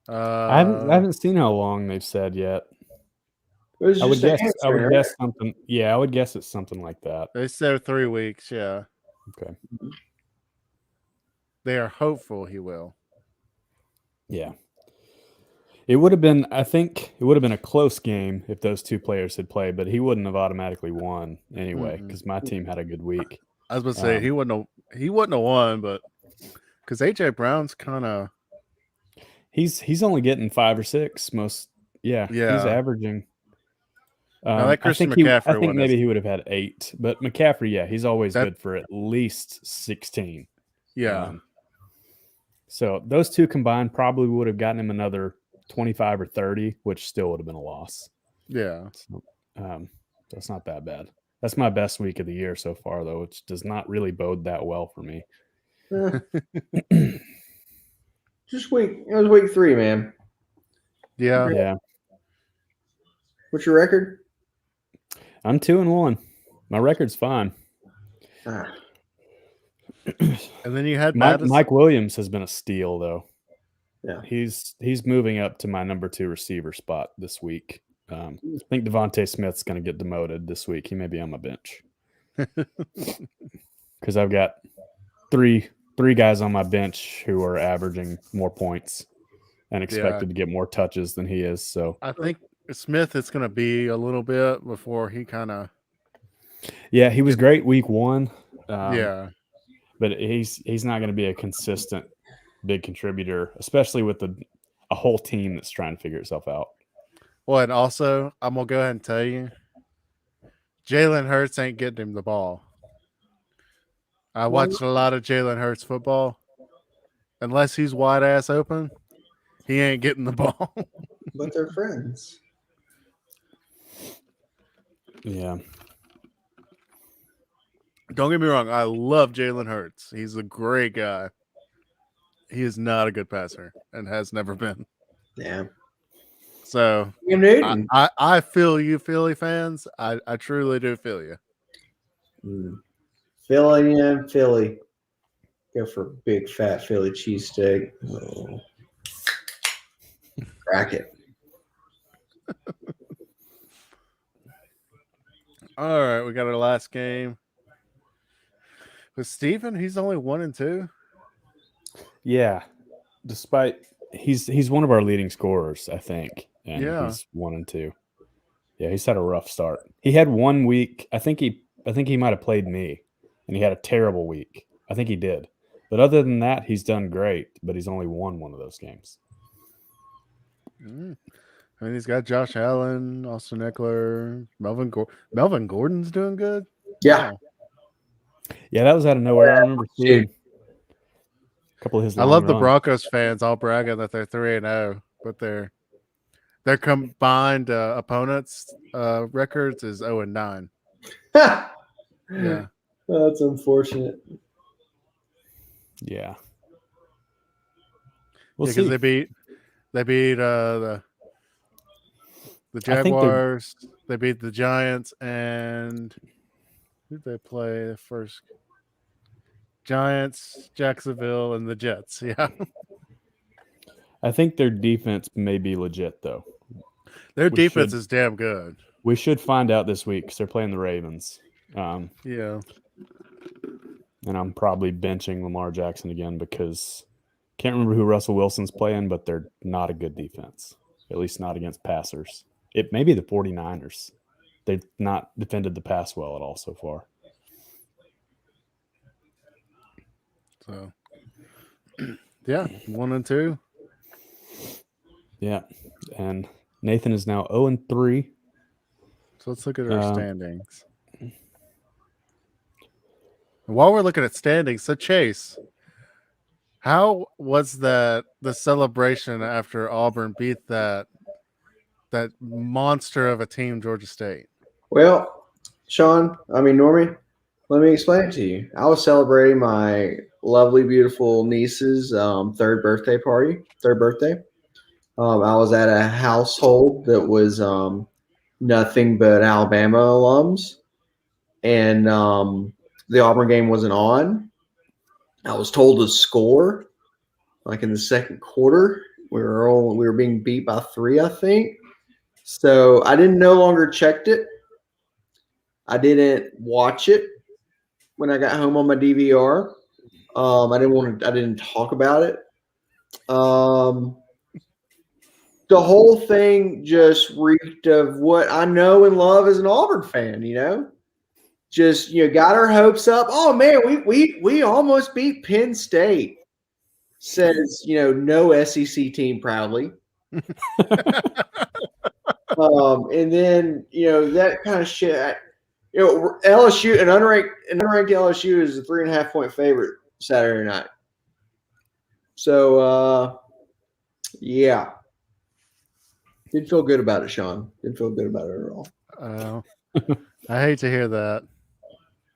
I haven't seen how long they've said yet. It was I would just a guess. I hamstring, would right? guess something. Yeah, I would guess it's something like that. They said 3 weeks. Yeah, Okay. they are hopeful he will. Yeah. It would have been. I think it would have been a close game if those two players had played, but he wouldn't have automatically won anyway because my team had a good week. I was gonna say he wouldn't have won, but because AJ Brown's kind of he's only getting 5 or 6 most. Yeah. He's averaging. Now that Christian I McCaffrey think one maybe is- he would have had 8, but McCaffrey, yeah, he's always good for at least 16. Yeah. So those two combined probably would have gotten him another 25 or 30, which still would have been a loss. Yeah. So it's not that bad. That's my best week of the year so far, though, which does not really bode that well for me. It was week 3, man. Yeah. Yeah. What's your record? I'm 2-1. My record's fine. And then you had Mike Williams has been a steal, though. Yeah, he's moving up to my number 2 receiver spot this week. I think Devontae Smith's going to get demoted this week. He may be on my bench because I've got three guys on my bench who are averaging more points and expected to get more touches than he is. So I think Smith is going to be a little bit before he kind of. Yeah, he was great week 1. But he's not going to be a consistent big contributor, especially with a whole team that's trying to figure itself out. Well, and also, I'm going to go ahead and tell you, Jalen Hurts ain't getting him the ball. I watched a lot of Jalen Hurts football. Unless he's wide ass open, he ain't getting the ball. But they're friends. Yeah. Don't get me wrong. I love Jalen Hurts. He's a great guy. He is not a good passer and has never been. Yeah. So I feel you, Philly fans. I truly do feel you. Philly and Philly. Go for a big fat Philly cheesesteak. Oh. Crack it. All right, we got our last game. With Steven, he's only 1-2. Yeah. Despite he's one of our leading scorers, I think. And he's 1-2. Yeah, he's had a rough start. He had 1 week. I think he might have played me, and he had a terrible week. I think he did. But other than that, he's done great, but he's only won one of those games. I mean, he's got Josh Allen, Austin Eckler, Melvin Gordon. Melvin Gordon's doing good. Yeah. Wow. Yeah, that was out of nowhere. I remember seeing a couple of his. I love the runs. Broncos fans all bragging that they're 3-0, but their combined opponents' records is 0-9. Yeah, that's unfortunate. Yeah, because they beat the The I think Jaguars, they beat the Giants, and who did they play the first? Giants, Jacksonville, and the Jets. Yeah. I think their defense may be legit though. Their We defense should- is damn good. We should find out this week because they're playing the Ravens. Yeah. And I'm probably benching Lamar Jackson again because can't remember who Russell Wilson's playing, but they're not a good defense, at least not against passers. It may be the 49ers. They've not defended the pass well at all so far. So, yeah, 1-2. Yeah. And Nathan is now 0-3. So let's look at our standings. And while we're looking at standings, so Chase, how was the celebration after Auburn beat that monster of a team, Georgia State? Well, Sean, Normie, let me explain it to you. I was celebrating my lovely, beautiful niece's third birthday. I was at a household that was nothing but Alabama alums, and the Auburn game wasn't on. I was told to score, like in the second quarter. We were being beat by 3, I think. So I no longer checked it. I didn't watch it when I got home on my DVR. I didn't talk about it. The whole thing just reeked of what I know and love as an Auburn fan, Just got our hopes up. Oh man, we almost beat Penn State. Says, no SEC team proudly. And then, that kind of shit. LSU, an unranked LSU is a 3.5-point favorite Saturday night. So, yeah. Didn't feel good about it, Sean. Didn't feel good about it at all. I hate to hear that.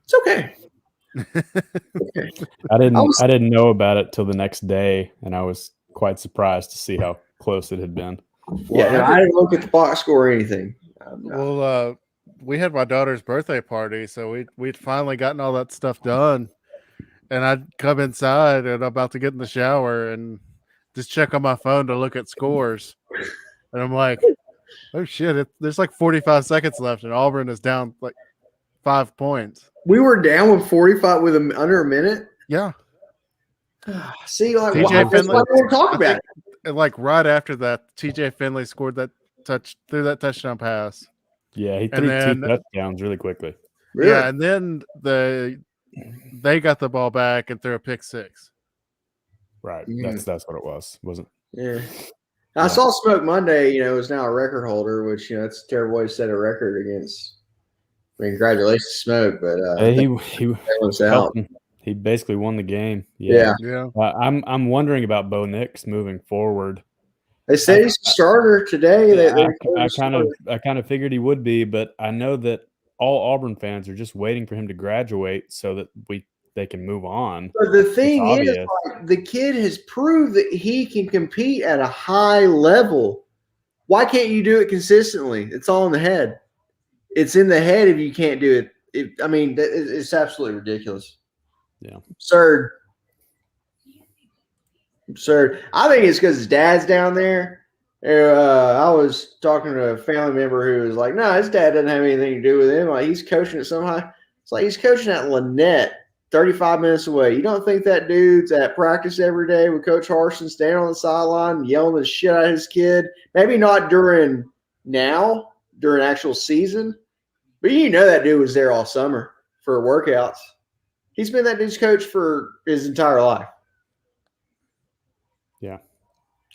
It's okay. Okay. I didn't know about it till the next day, and I was quite surprised to see how close it had been. Yeah, I didn't look at the box score or anything. Well, we had my daughter's birthday party, so we'd finally gotten all that stuff done, and I'd come inside and I'm about to get in the shower and just check on my phone to look at scores, and I'm like, oh shit, there's like 45 seconds left, and Auburn is down like 5 points. We were down with 45 with under a minute. Yeah. See, like, TJ Finley, that's what we're talking about. And like right after that, TJ Finley scored threw that touchdown pass. Yeah, he threw 2 touchdowns really quickly. Really? Yeah, and then they got the ball back and threw a pick 6. Right. Yeah. That's what it was, wasn't it? Yeah. I saw Smoke Monday, is now a record holder, which, that's a terrible way to set a record against. Congratulations, Smoke, but he basically won the game. Yeah. I'm wondering about Bo Nix moving forward. They say he's a starter today. I kind of figured he would be, but I know that all Auburn fans are just waiting for him to graduate so that they can move on. But the thing is, the kid has proved that he can compete at a high level. Why can't you do it consistently? It's all in the head. It's in the head if you can't do it. It's absolutely ridiculous. Yeah. Absurd. I think it's because his dad's down there. I was talking to a family member who was like, no, his dad doesn't have anything to do with him. Like, he's coaching at somehow. It's like he's coaching at Lynette, 35 minutes away. You don't think that dude's at practice every day with Coach Harsin, standing on the sideline, yelling the shit out of his kid? Maybe not during actual season. But that dude was there all summer for workouts. He's been that dude's coach for his entire life. Yeah.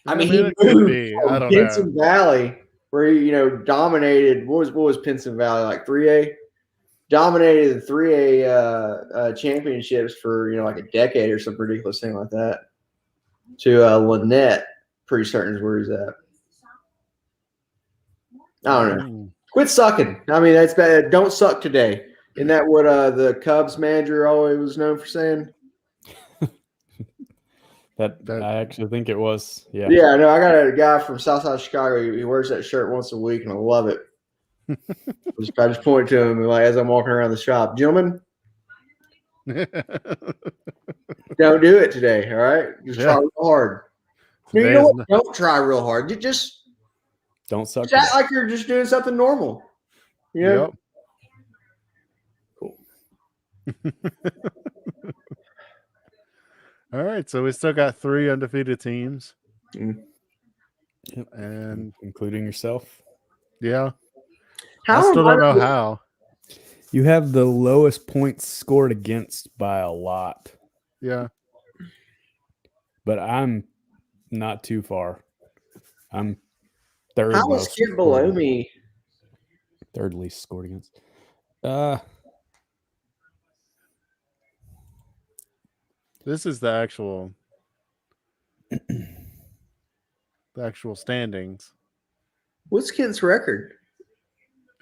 He moved from Pinson Valley, where he, dominated. What was Pinson Valley, like 3A? Dominated the 3A championships for, like a decade or some ridiculous thing like that. To Lynette, pretty certain is where he's at. I don't know. Quit sucking. That's bad. Don't suck today. Isn't that what the Cubs manager always was known for saying? I actually think it was. Yeah. Yeah, no, I got a guy from Southside Chicago. He wears that shirt once a week, and I love it. I just point to him like as I'm walking around the shop, gentlemen, don't do it today. All right, just try real hard. No, you know what? Don't try real hard. You just don't suck. Just act like you're just doing something normal. You know? Yep. Cool. All right, so we still got 3 undefeated teams. Mm. And including yourself. Yeah. I still don't know how. You have the lowest points scored against by a lot. Yeah. But I'm not too far. I'm third. How is Kid below me? Third least scored against. This is the actual standings. What's Kent's record?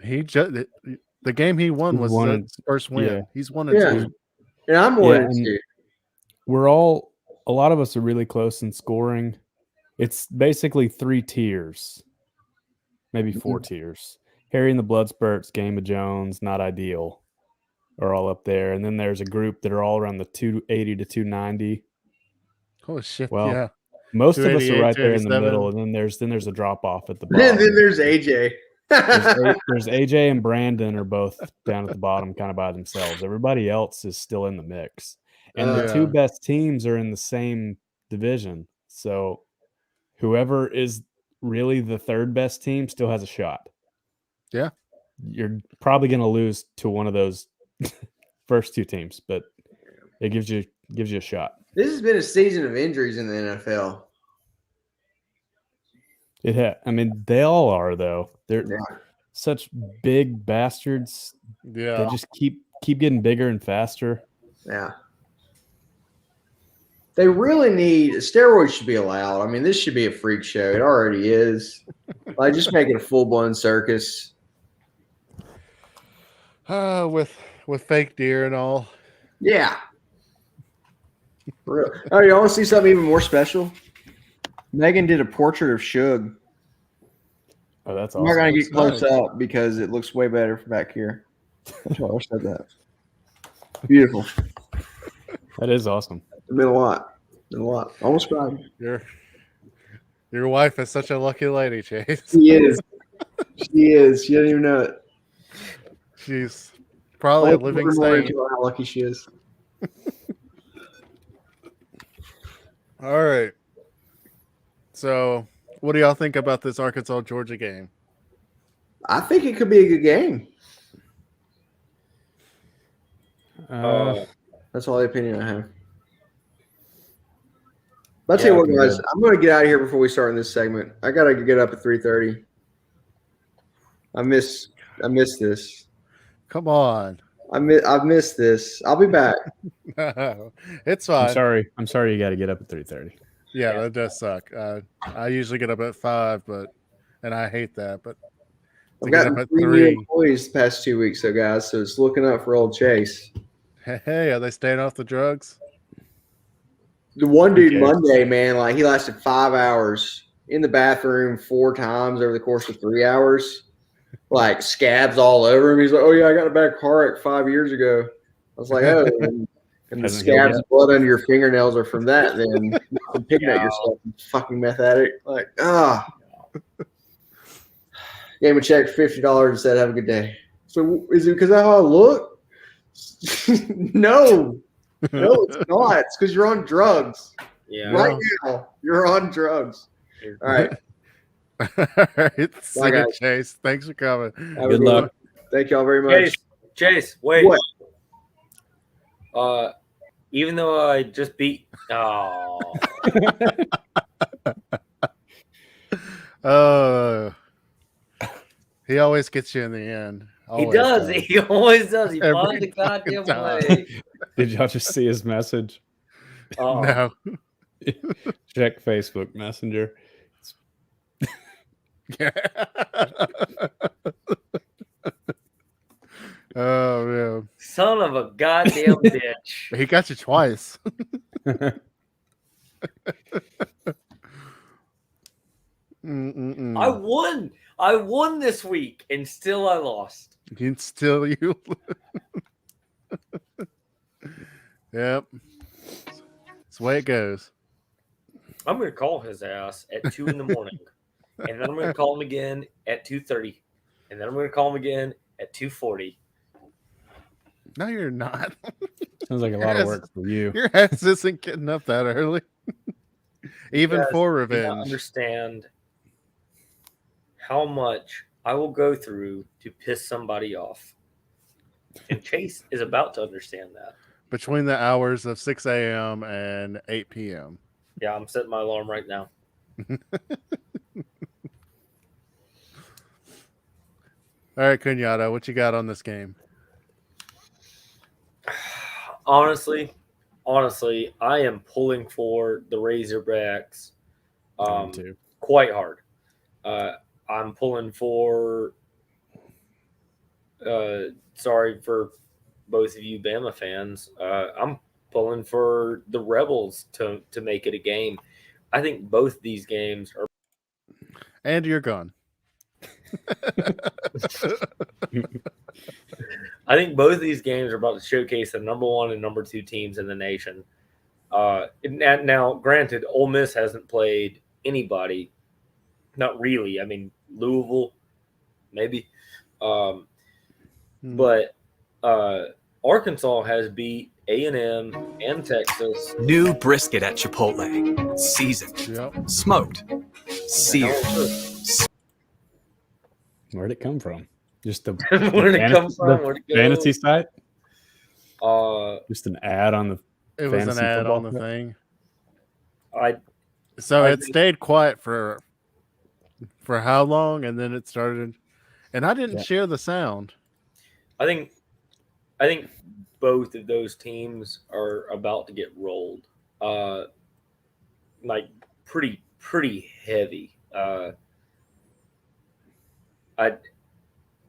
He just the game he won was his first win. Yeah. He's 1-2. And I'm 1-2. A lot of us are really close in scoring. It's basically 3 tiers, maybe 4 tiers. Harry and the Bloodspurts, Game of Jones, Not Ideal are all up there. And then there's a group that are all around the 280 to 290. Oh shit! Well, yeah, most of us are right there in the middle, and then there's a drop off at the bottom. And then there's AJ. there's AJ and Brandon are both down at the bottom, kind of by themselves. Everybody else is still in the mix, and the 2 best teams are in the same division. So whoever is really the 3rd best team still has a shot. Yeah, you're probably going to lose to one of those first 2 teams, but it gives you a shot. This has been a season of injuries in the NFL. I mean, they all are though. They're such big bastards. Yeah, they just keep getting bigger and faster. Yeah, they really need steroids. Should be allowed. I mean, this should be a freak show. It already is. Like, just make it a full-blown circus. With fake deer and all. Yeah. For real. Oh, you want to see something even more special? Megan did a portrait of Suge. Oh, that's awesome. I'm not going to get close up because it looks way better from back here. That's why I said that. Beautiful. That is awesome. It's been a lot. Almost cried. Your wife is such a lucky lady, Chase. She is. She doesn't even know it. She's probably a living saint. How lucky she is. All right. So, what do y'all think about this Arkansas-Georgia game? I think it could be a good game. That's all the opinion I have. I'll tell you what, guys. I'm going to get out of here before we start in this segment. I got to get up at 3:30. I miss this. Come on. I've missed this. I'll be back. It's fine. I'm sorry you got to get up at 3:30. Yeah, that does suck. I usually get up at 5, and I hate that. But I've gotten 3 new employees the past 2 weeks, so guys. So it's looking up for old Chase. Hey, are they staying off the drugs? The one dude Monday, man, like he lasted 5 hours in the bathroom 4 times over the course of 3 hours. Like scabs all over him. He's like, "Oh yeah, I got a bad car wreck 5 years ago." I was like, "Oh." And the scabs and blood under your fingernails are from that. Then from picking at yourself, you fucking meth addict. Like, gave him a check for $50 and said, "Have a good day." So is it because of how I look? No, it's not. It's because you're on drugs. Yeah. Right now, you're on drugs. All right. All right. See you, Chase. Thanks for coming. Good luck. Thank y'all very much. Chase, wait. What? Even though I just beat he always gets you in the end. He does. He always does. He finds the goddamn way. Did y'all just see his message? No. Check Facebook Messenger. Oh man. Son of a goddamn bitch. He got you twice. I won this week, and still I lost. You still you. Yep. That's the way it goes. I'm going to call his ass at 2 in the morning, and then I'm going to call him again at 2:30, and then I'm going to call him again at 2:40. No, you're not. Sounds like a lot of work for you. Your ass isn't getting up that early. Even for Do not revenge. understand how much I will go through to piss somebody off. And Chase is about to understand that. Between the hours of 6 a.m. and 8 p.m. Yeah, I'm setting my alarm right now. All right, Cunyato, what you got on this game? Honestly, I am pulling for the Razorbacks quite hard. I'm pulling for sorry for both of you Bama fans. I'm pulling for the Rebels to make it a game. I think both these games are. And you're gone. I think both of these games are about to showcase the number 1 and number 2 teams in the nation. Now, granted, Ole Miss hasn't played anybody. Not really. I mean, Louisville, maybe. But Arkansas has beat A&M and Texas. New brisket at Chipotle. Seasoned. Smoked. Seared. Where'd it come from? Just the Where'd it come from? Where'd it go? Fantasy site? Just an ad on the It was an ad on the thing. So it stayed quiet for how long, and then it started, and I didn't share the sound. I think both of those teams are about to get rolled, like pretty heavy.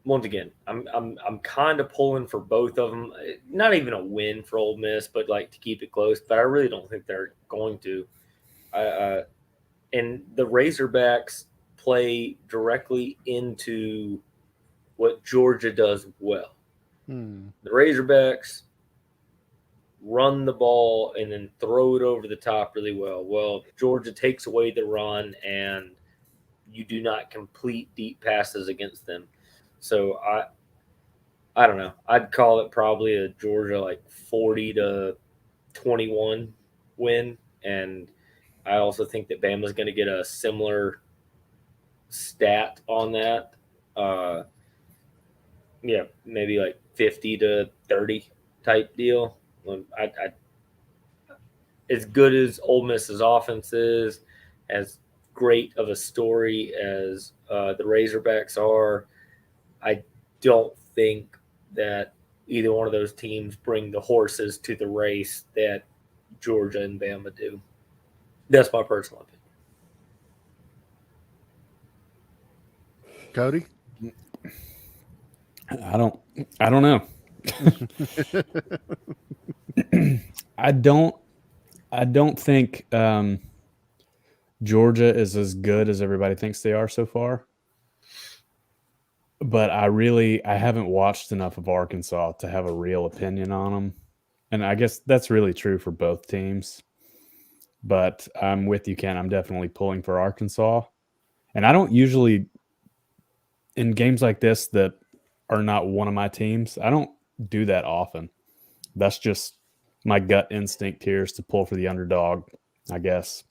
Once again, I'm kind of pulling for both of them. Not even a win for Ole Miss, but like to keep it close. But I really don't think they're going to. And the Razorbacks play directly into what Georgia does well. The Razorbacks run the ball and then throw it over the top really well. Well, Georgia takes away the run, and you do not complete deep passes against them. So I don't know. I'd call it probably a Georgia like 40-21 win, and I also think that Bama's going to get a similar stat on that. Yeah, maybe like 50-30 type deal. As good as Ole Miss's offense is, as great of a story as the Razorbacks are, I don't think that either one of those teams bring the horses to the race that Georgia and Bama do. That's my personal opinion. Cody? I don't know. I don't think Georgia is as good as everybody thinks they are so far. But I haven't watched enough of Arkansas to have a real opinion on them. And I guess that's really true for both teams. But I'm with you, Ken. I'm definitely pulling for Arkansas. And I don't usually, in games like this that are not one of my teams, I don't do that often. That's just my gut instinct here is to pull for the underdog, I guess.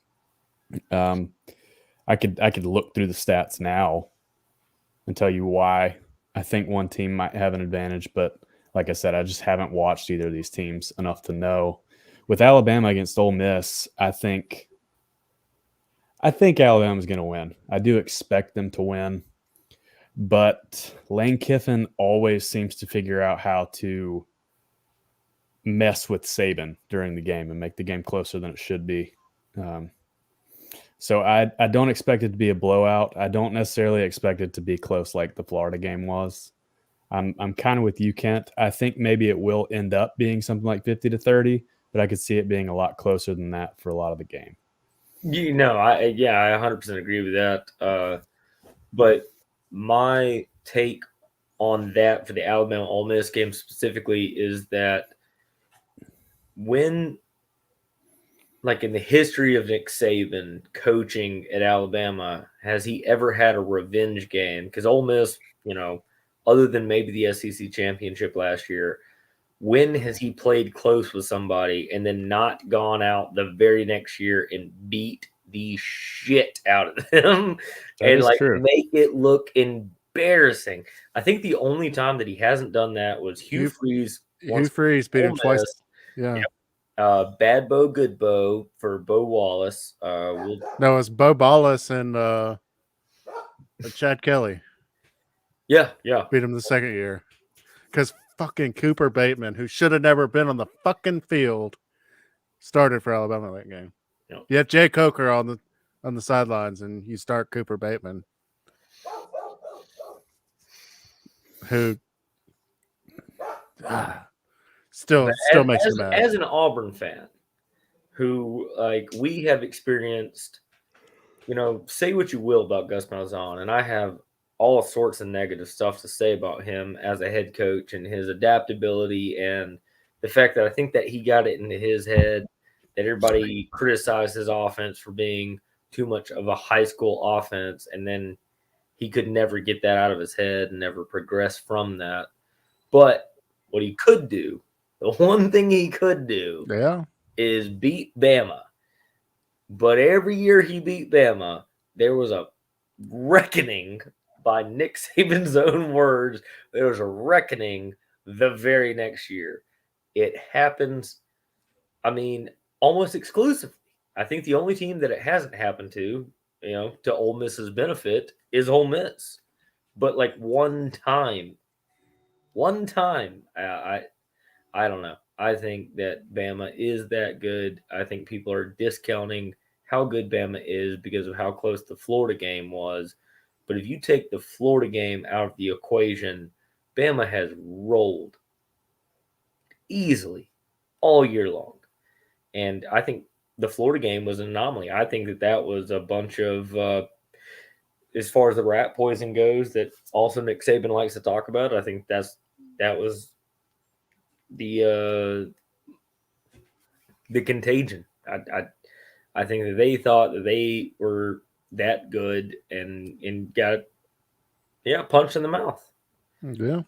I could look through the stats now and tell you why I think one team might have an advantage, but like I said, I just haven't watched either of these teams enough to know. With Alabama against Ole Miss, I think Alabama's going to win. I do expect them to win, but Lane Kiffin always seems to figure out how to mess with Saban during the game and make the game closer than it should be. So I don't expect it to be a blowout. I don't necessarily expect it to be close like the Florida game was. I'm kind of with you, Kent. I think maybe it will end up being something like 50-30, but I could see it being a lot closer than that for a lot of the game. I 100% agree with that. But my take on that for the Alabama Ole Miss game specifically is that when, like in the history of Nick Saban coaching at Alabama, has he ever had a revenge game? Because Ole Miss, other than maybe the SEC championship last year, when has he played close with somebody and then not gone out the very next year and beat the shit out of them That and is like true. make it look embarrassing? I think the only time that he hasn't done that was Hugh Freeze Hugh once Freeze beat him Ole twice. Miss. Yeah. Bad Bo, Good Bo for Bo Wallace. No, it's Bo Ballas and Chad Kelly Yeah. beat him the second year. Because fucking Cooper Bateman, who should have never been on the fucking field, started for Alabama that game. Yep. You have Jay Coker on the sidelines, and you start Cooper Bateman, who still makes me mad. As an Auburn fan, who like we have experienced, say what you will about Gus Malzahn, and I have all sorts of negative stuff to say about him as a head coach and his adaptability and the fact that I think that he got it into his head that everybody criticized his offense for being too much of a high school offense, and then he could never get that out of his head and never progress from that. But what he could do, the one thing he could do, is beat Bama. But every year he beat Bama, there was a reckoning, by Nick Saban's own words. There was a reckoning the very next year. It happens, almost exclusively. I think the only team that it hasn't happened to, to Ole Miss's benefit, is Ole Miss. But like one time, I don't know. I think that Bama is that good. I think people are discounting how good Bama is because of how close the Florida game was. But if you take the Florida game out of the equation, Bama has rolled easily all year long. And I think the Florida game was an anomaly. I think that was a bunch of, as far as the rat poison goes, that also Nick Saban likes to talk about. I think that was the contagion. I think that they thought that they were that good and got punched in the mouth. Yeah.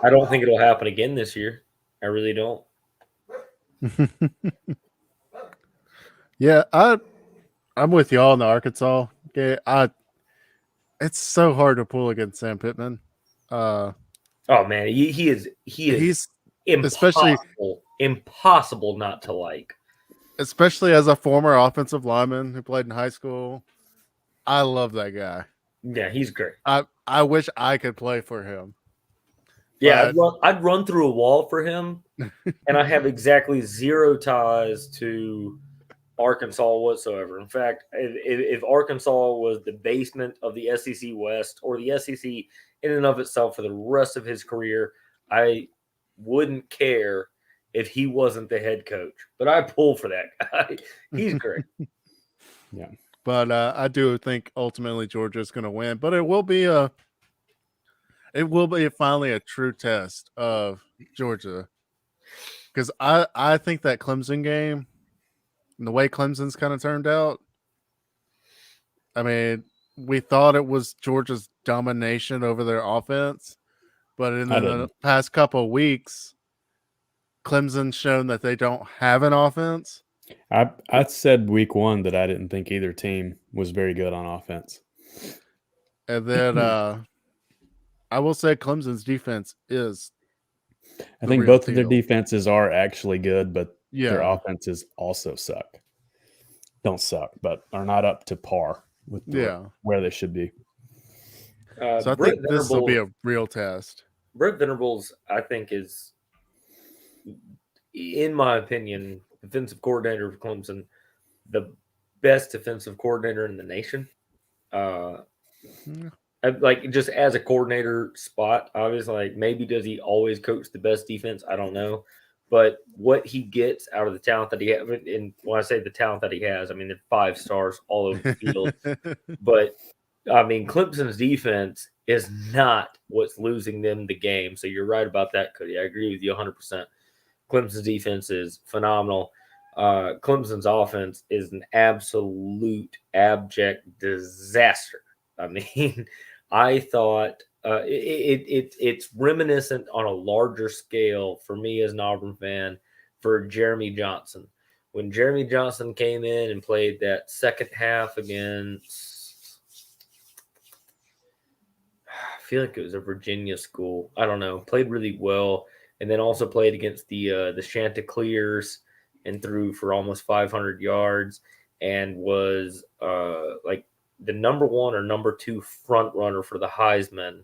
I don't think it'll happen again this year. I really don't. Yeah, I'm with y'all in the Arkansas game. It's so hard to pull against Sam Pittman. Oh man, he is impossible not to like. Especially as a former offensive lineman who played in high school. I love that guy. Yeah, he's great. I wish I could play for him. Yeah, I'd run through a wall for him, and I have exactly zero ties to Arkansas whatsoever. In fact, if Arkansas was the basement of the SEC West or the SEC in and of itself for the rest of his career, I wouldn't care if he wasn't the head coach. But I pull for that guy. He's great. Yeah. But I do think ultimately Georgia's going to win. But it will be finally a true test of Georgia. Because I think that Clemson game and the way Clemson's kind of turned out, I mean, we thought it was Georgia's domination over their offense, but in the past couple of weeks, Clemson's shown that they don't have an offense. I said week one that I didn't think either team was very good on offense. And then I will say Clemson's defense is. I think both of their defenses are actually good, but their offenses also suck. Don't suck, but are not up to par with where they should be. So I think this will be a real test. Brett Venables, I think, is, in my opinion, defensive coordinator of Clemson, the best defensive coordinator in the nation. Like just as a coordinator spot, obviously, like maybe does he always coach the best defense? I don't know, But what he gets out of the talent that he has, and when I say the talent that he has, I mean, they're 5 stars all over the field. But, I mean, Clemson's defense is not what's losing them the game. So you're right about that, Cody. I agree with you 100%. Clemson's defense is phenomenal. Clemson's offense is an absolute abject disaster. I mean, I thought it's reminiscent on a larger scale for me as an Auburn fan for Jeremy Johnson. When Jeremy Johnson came in and played that second half against, I feel like it was a Virginia school. I don't know. Played really well, and then also played against the Chanticleers and threw for almost 500 yards and was like the number 1 or number 2 front runner for the Heisman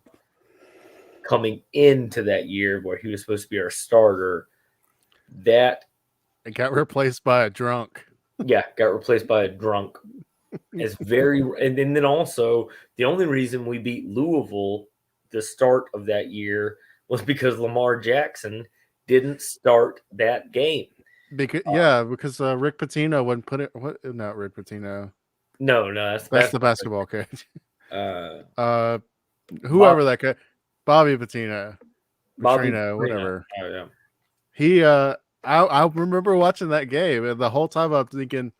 coming into that year where he was supposed to be our starter. That it got replaced by a drunk. Yeah, got replaced by a drunk. It's very, and then also the only reason we beat Louisville the start of that year was because Lamar Jackson didn't start that game. Because Rick Pitino wouldn't put it. What? Not Rick Pitino. No, that's the basketball coach. Bob, Whoever that guy, Bobby Pitino, Bobby Petrino, whatever. Oh, yeah. He, I remember watching that game, and the whole time I'm thinking,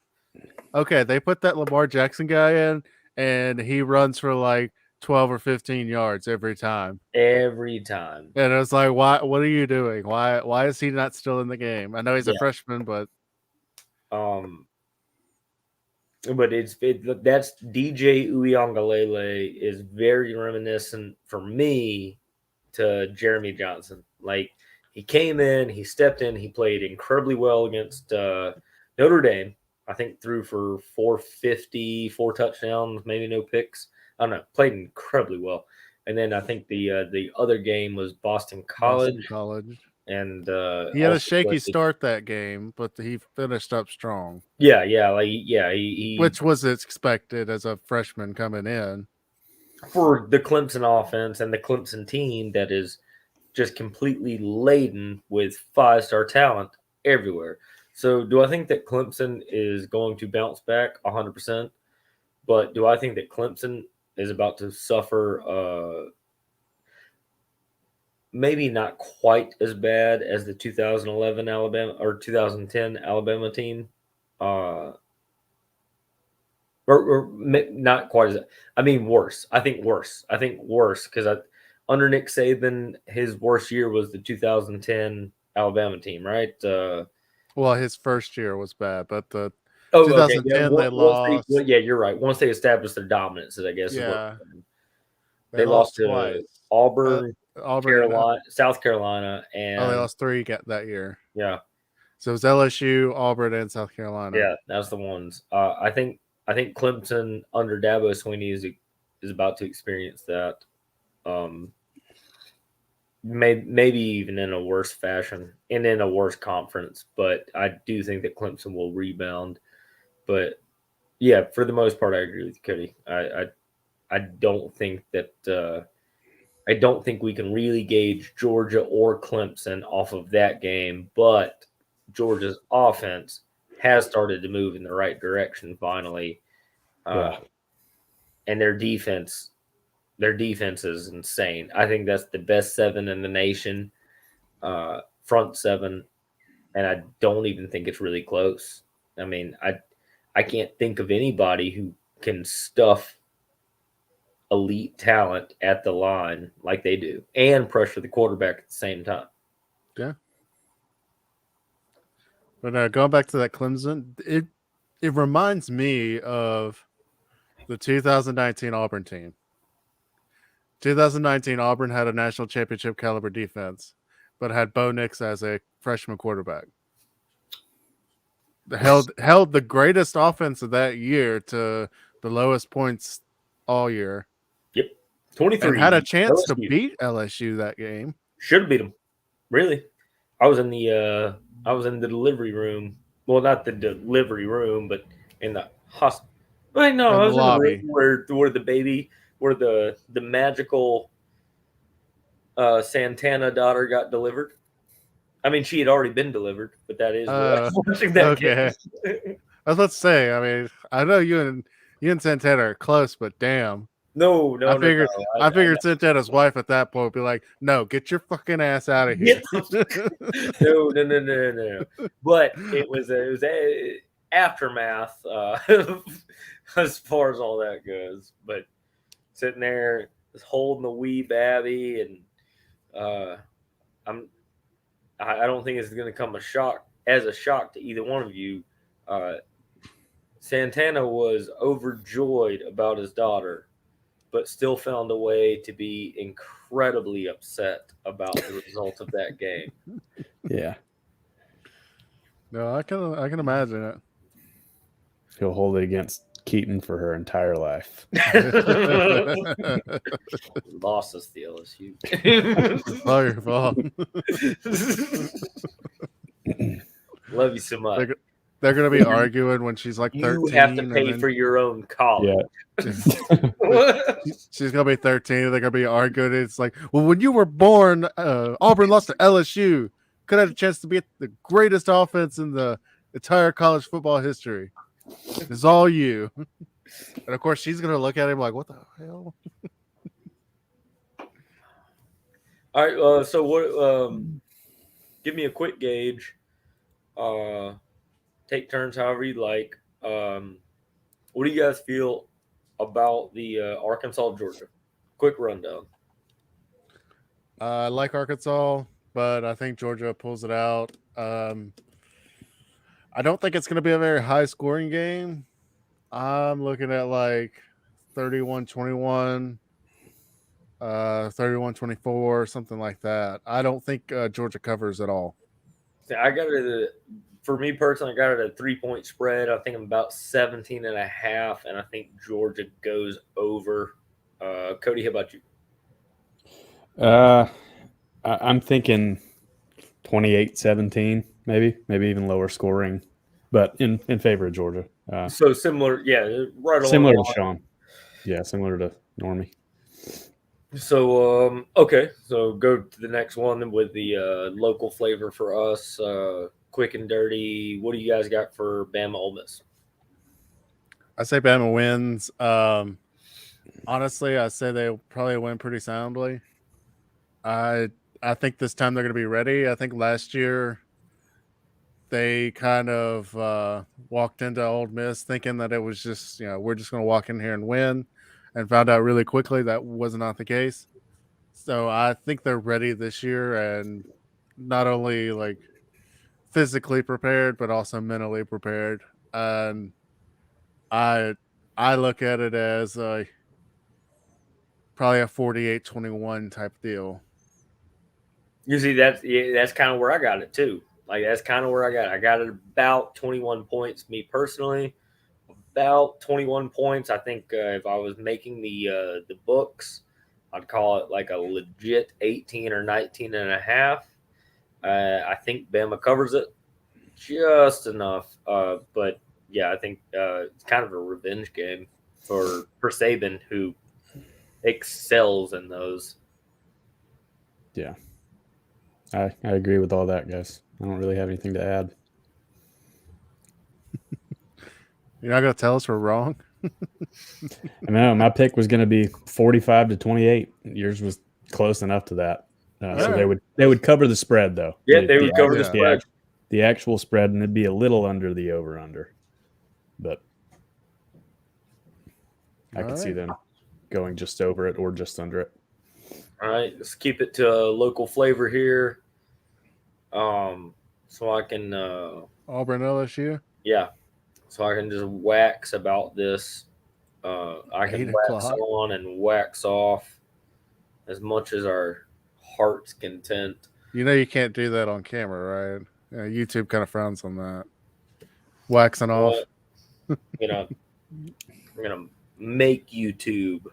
okay, they put that Lamar Jackson guy in, and he runs for like 12 or 15 yards every time. Every time. And it was like, why? What are you doing? Why is he not still in the game? I know he's a freshman, but that's DJ Uiagalelei is very reminiscent for me to Jeremy Johnson. Like, he came in, he stepped in, he played incredibly well against Notre Dame. I think threw for 450, 4 touchdowns, maybe no picks. I don't know. Played incredibly well. And then I think the other game was Boston College. And he had a shaky start that game, but he finished up strong. He which was expected as a freshman coming in for the Clemson offense and the Clemson team that is just completely laden with 5-star talent everywhere. So do I think that Clemson is going to bounce back 100%? But do I think that Clemson is about to suffer maybe not quite as bad as the 2011 Alabama or 2010 Alabama team? Or not quite as, I mean, worse. I think worse because under Nick Saban, his worst year was the 2010 Alabama team, right? Well, his first year was bad, but the 2010 they lost. You're right. Once they established their dominance, I guess. Yeah. They lost to twice. Auburn, Carolina, South Carolina, and they lost 3 that year. Yeah. So it was LSU, Auburn, and South Carolina. Yeah, that's the ones. I think Clemson under Dabo Swinney is about to experience that. Maybe even in a worse fashion and in a worse conference, but I do think that Clemson will rebound. But yeah, for the most part, I agree with you, Cody. I don't think that I don't think we can really gauge Georgia or Clemson off of that game, but Georgia's offense has started to move in the right direction finally. And their defense is insane. I think that's the best 7 in the nation, front 7, and I don't even think it's really close. I mean, I can't think of anybody who can stuff elite talent at the line like they do and pressure the quarterback at the same time. Yeah. But going back to that Clemson, it reminds me of the 2019 Auburn team. 2019 Auburn had a national championship caliber defense, but had Bo Nix as a freshman quarterback. Held the greatest offense of that year to the lowest points all year. Yep, 23. And had a chance to beat LSU that game. Should have beat them. Really, I was in the delivery room. Well, not the delivery room, but in the hospital. Wait, no, I was in the room where the baby, where the magical Santana daughter got delivered. I mean, she had already been delivered, but that is what I was watching that okay. game. I was about to say, I mean, I know you and Santana are close, but damn. No. I figured Santana's wife at that point would be like, no, get your fucking ass out of here. No. But it was a aftermath as far as all that goes. But sitting there holding the wee babby, and I don't think it's going to come as a shock to either one of you. Santana was overjoyed about his daughter, but still found a way to be incredibly upset about the result of that game. Yeah. No, I can imagine it. He'll hold it against Keaton for her entire life. Lost us the LSU. It's all your fault. Love you so much. They're gonna be arguing when she's like 13. You have to pay for your own college. Yeah. She's gonna be 13. They're gonna be arguing. It's like, well, when you were born, Auburn lost to LSU. Could have had a chance to be the greatest offense in the entire college football history. It's all you. And of course, she's gonna look at him like, "What the hell?" All right. So what? Give me a quick gauge. Take turns however you like. What do you guys feel about the Arkansas Georgia? Quick rundown. I like Arkansas, but I think Georgia pulls it out. I don't think it's going to be a very high scoring game. I'm looking at like 31-21, 31-24, something like that. I don't think Georgia covers at all. I got it. For me personally, I got it at 3-point spread. I think I'm about 17.5, and I think Georgia goes over. Cody, how about you? I'm thinking 28-17, maybe even lower scoring, but in favor of Georgia. So similar, yeah, right along. Similar to Sean. Yeah, similar to Normie. So, okay, so go to the next one with the local flavor for us. Quick and dirty. What do you guys got for Bama Ole Miss? I say Bama wins. Honestly, I say they'll probably win pretty soundly. I think this time they're going to be ready. I think last year they kind of walked into Ole Miss thinking that it was just, we're just going to walk in here and win, and found out really quickly that was not the case. So I think they're ready this year, and not only like physically prepared, but also mentally prepared. And I look at it as probably a 48-21 type deal. You see, that's kind of where I got it too. Like that's kind of where I got it. I got it about 21 points. Me personally, about 21 points. I think if I was making the books, I'd call it like a legit 18 or 19.5. I think Bama covers it just enough. But yeah, I think it's kind of a revenge game for Saban, who excels in those. Yeah. I agree with all that, guys. I don't really have anything to add. You're not going to tell us we're wrong? I mean, my pick was going to be 45-28. Yours was close enough to that. So they would cover the spread, though. Yeah, they would cover the spread. The actual spread, and it'd be a little under the over-under. But I could see them going just over it or just under it. All right, let's keep it to a local flavor here. So I can Auburn LSU. Yeah, so I can just wax about this. I can wax on and wax off as much as our heart's content. You can't do that on camera, right? YouTube kind of frowns on that. Waxing off. I'm gonna make YouTube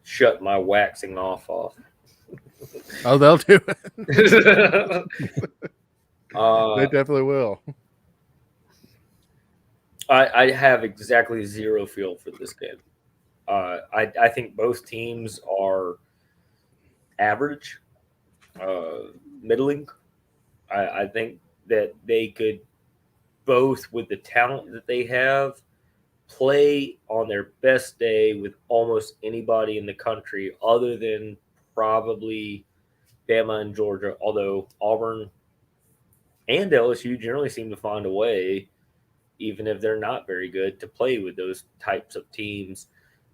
shut my waxing off. Oh, they'll do it. They definitely will. I have exactly zero feel for this game. I think both teams are average, middling. I think that they could both, with the talent that they have, play on their best day with almost anybody in the country other than probably Bama and Georgia, although Auburn and LSU generally seem to find a way, even if they're not very good, to play with those types of teams.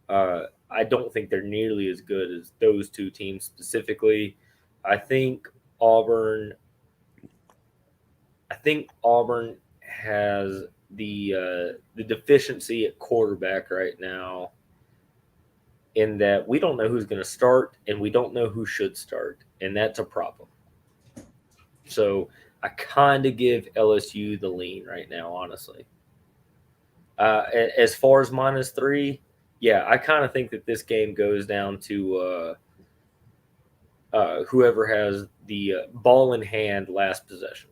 I don't think they're nearly as good as those two teams specifically. I think Auburn. I think Auburn has the deficiency at quarterback right now, in that we don't know who's going to start and we don't know who should start, and that's a problem. So I kind of give LSU the lean right now, honestly. As far as -3, yeah, I kind of think that this game goes down to whoever has the ball in hand last possession.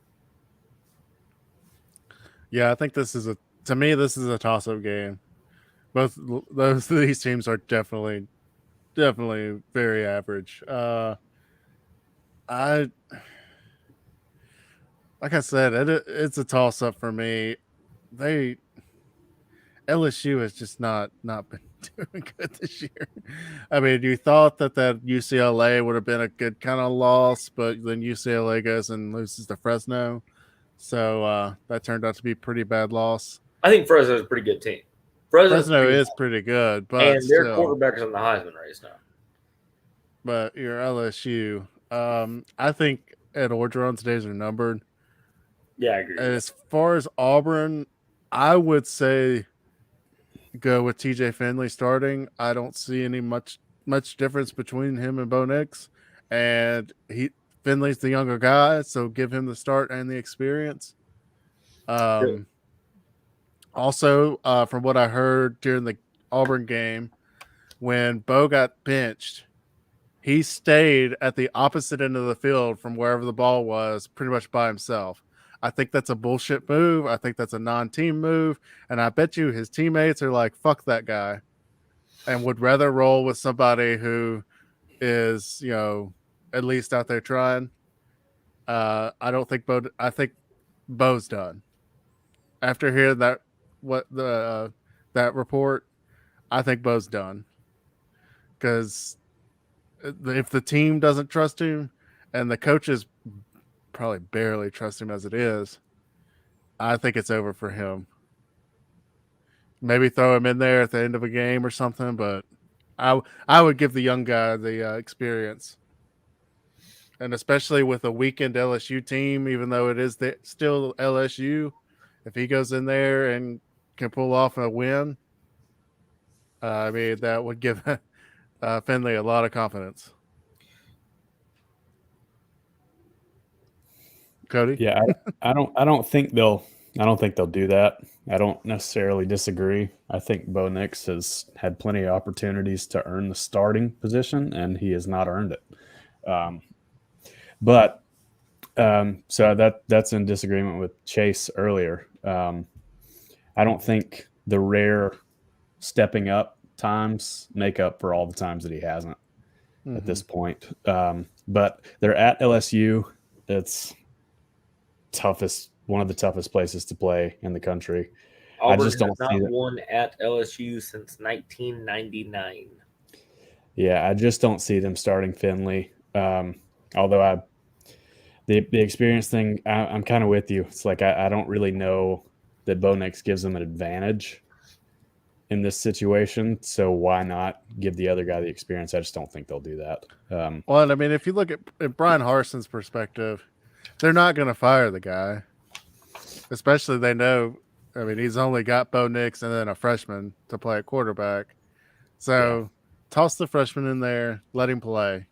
Yeah, I think this is a toss-up game. Both these teams are definitely very average. I like I said, it's a toss-up for me. LSU has just not been doing good this year. I mean, you thought that UCLA would have been a good kind of loss, but then UCLA goes and loses to Fresno. So that turned out to be a pretty bad loss. I think Fresno is a pretty good team. Fresno is pretty good, but and their still, quarterback's in the Heisman race now. But your LSU, I think Ed Orgeron's days are numbered. Yeah, I agree. As far as Auburn, I would say go with TJ Finley starting. I don't see any much difference between him and Bo Nix, and Finley's the younger guy, so give him the start and the experience. Also, from what I heard during the Auburn game, when Bo got benched, he stayed at the opposite end of the field from wherever the ball was, pretty much by himself. I think that's a bullshit move. I think that's a non-team move. And I bet you his teammates are like, fuck that guy, and would rather roll with somebody who is, at least out there trying. I think Bo's done. After hearing that report, I think Bo's done. Because if the team doesn't trust him and the coaches probably barely trust him as it is, I think it's over for him. Maybe throw him in there at the end of a game or something, but I would give the young guy the experience. And especially with a weakened LSU team, even though it is still LSU, if he goes in there and can pull off a win, that would give Finley a lot of confidence. Cody? Yeah, I don't think they'll do that. I don't necessarily disagree. I think Bo Nix has had plenty of opportunities to earn the starting position, and he has not earned it. So that's in disagreement with Chase earlier. I don't think the rare stepping up times make up for all the times that he hasn't at this point. But they're at LSU. It's one of the toughest places to play in the country. Auburn I just don't has not see that. won at LSU since 1999. Yeah, I just don't see them starting Finley. Although the experience thing, I'm kind of with you. It's like I don't really know that Bo Nix gives them an advantage in this situation. So why not give the other guy the experience? I just don't think they'll do that. Well, I mean, if you look at Brian Harson's perspective, they're not going to fire the guy. Especially they know, I mean, he's only got Bo Nix and then a freshman to play at quarterback. So toss the freshman in there, let him play.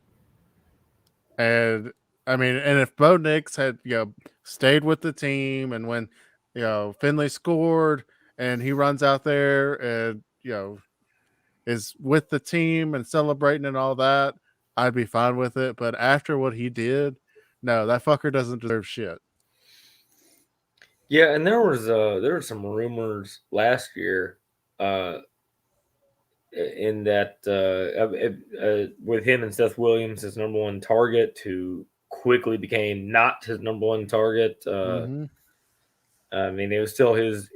And I mean, and if Bo Nix had, stayed with the team, and when, Finley scored and he runs out there and, is with the team and celebrating and all that, I'd be fine with it. But after what he did, no, that fucker doesn't deserve shit. Yeah, and there were some rumors last year in that with him and Seth Williams as number one target to quickly became not his number one target. I mean, it was still his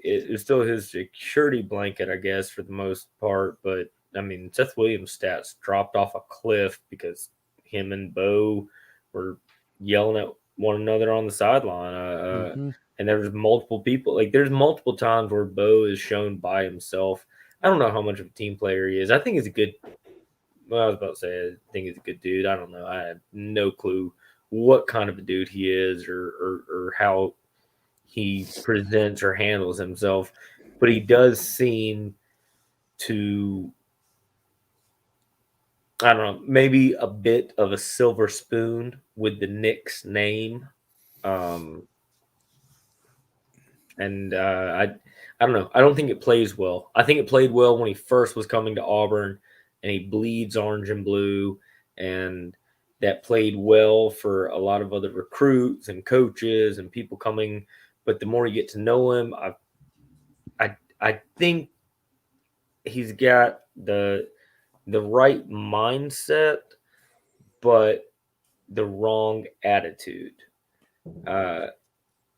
security blanket, I guess, for the most part. But I mean, Seth Williams' stats dropped off a cliff because him and Bo were yelling at one another on the sideline. And there was multiple people. Like, there's multiple times where Bo is shown by himself. I don't know how much of a team player he is. I think he's a good. Well, I was about to say I think he's a good dude. I don't know. I have no clue what kind of a dude he is or how he presents or handles himself, but he does seem to, I don't know, maybe a bit of a silver spoon with the Knicks name. I don't know. I don't think it plays well. I think it played well when he first was coming to Auburn and he bleeds orange and blue, and that played well for a lot of other recruits and coaches and people coming. But the more you get to know him, I think he's got the right mindset, but the wrong attitude.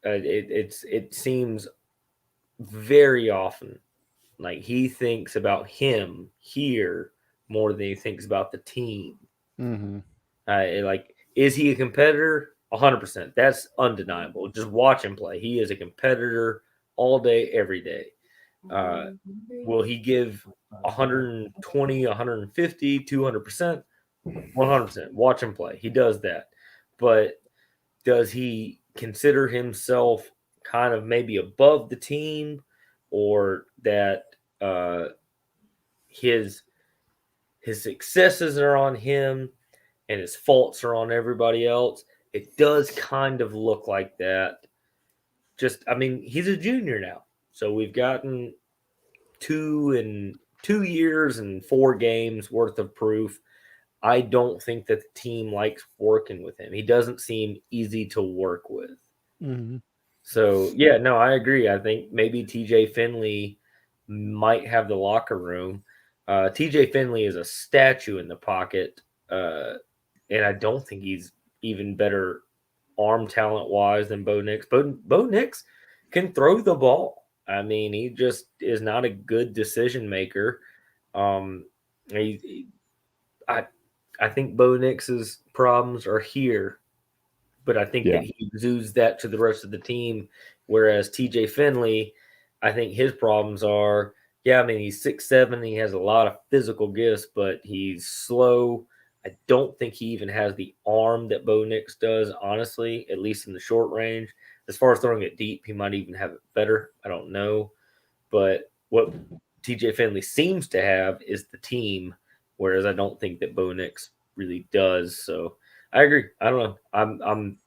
It seems very often like he thinks about him here more than he thinks about the team. Like, is he a competitor? 100%. That's undeniable. Just watch him play. He is a competitor all day, every day. Will he give 120, 150, 200%? 100%. Watch him play. He does that. But does he consider himself kind of maybe above the team, or that his successes are on him and his faults are on everybody else? It does kind of look like that. I mean, he's a junior now. So we've gotten 2 years and 4 games worth of proof. I don't think that the team likes working with him. He doesn't seem easy to work with. So, yeah, no, I agree. I think maybe TJ Finley might have the locker room. TJ Finley is a statue in the pocket, and I don't think he's even better arm talent-wise than Bo Nix. Bo Nix can throw the ball. I mean, he just is not a good decision maker. I think Bo Nix's problems are here, but I think that he exudes that to the rest of the team. Whereas TJ Finley, I think his problems are, I mean, he's 6'7", he has a lot of physical gifts, but he's slow. I don't think he even has the arm that Bo Nix does, honestly, at least in the short range. As far as throwing it deep, he might even have it better. I don't know. But what TJ Finley seems to have is the team, whereas I don't think that Bo Nix really does. So I agree. I don't know. I'm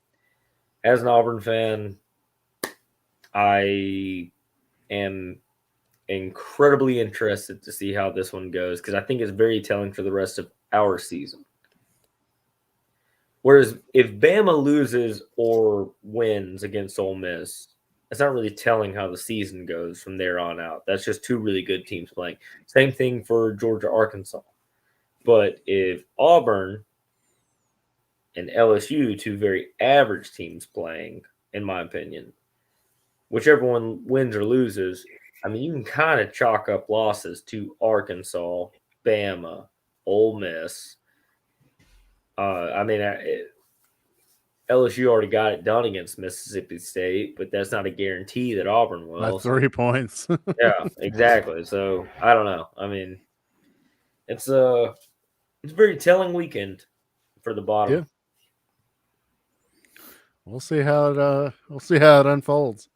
as an Auburn fan, I am incredibly interested to see how this one goes, because I think it's very telling for the rest of our season. Whereas if Bama loses or wins against Ole Miss, it's not really telling how the season goes from there on out. That's just 2 really good teams playing. Same thing for Georgia, Arkansas. But if Auburn and LSU, 2 very average teams playing, in my opinion, whichever one wins or loses, I mean, you can kind of chalk up losses to Arkansas, Bama, Ole Miss. I mean, LSU already got it done against Mississippi State, but that's not a guarantee that Auburn will. That's 3 points. Yeah, exactly. So I don't know. I mean, it's a very telling weekend for the bottom. Yeah. We'll see how it unfolds.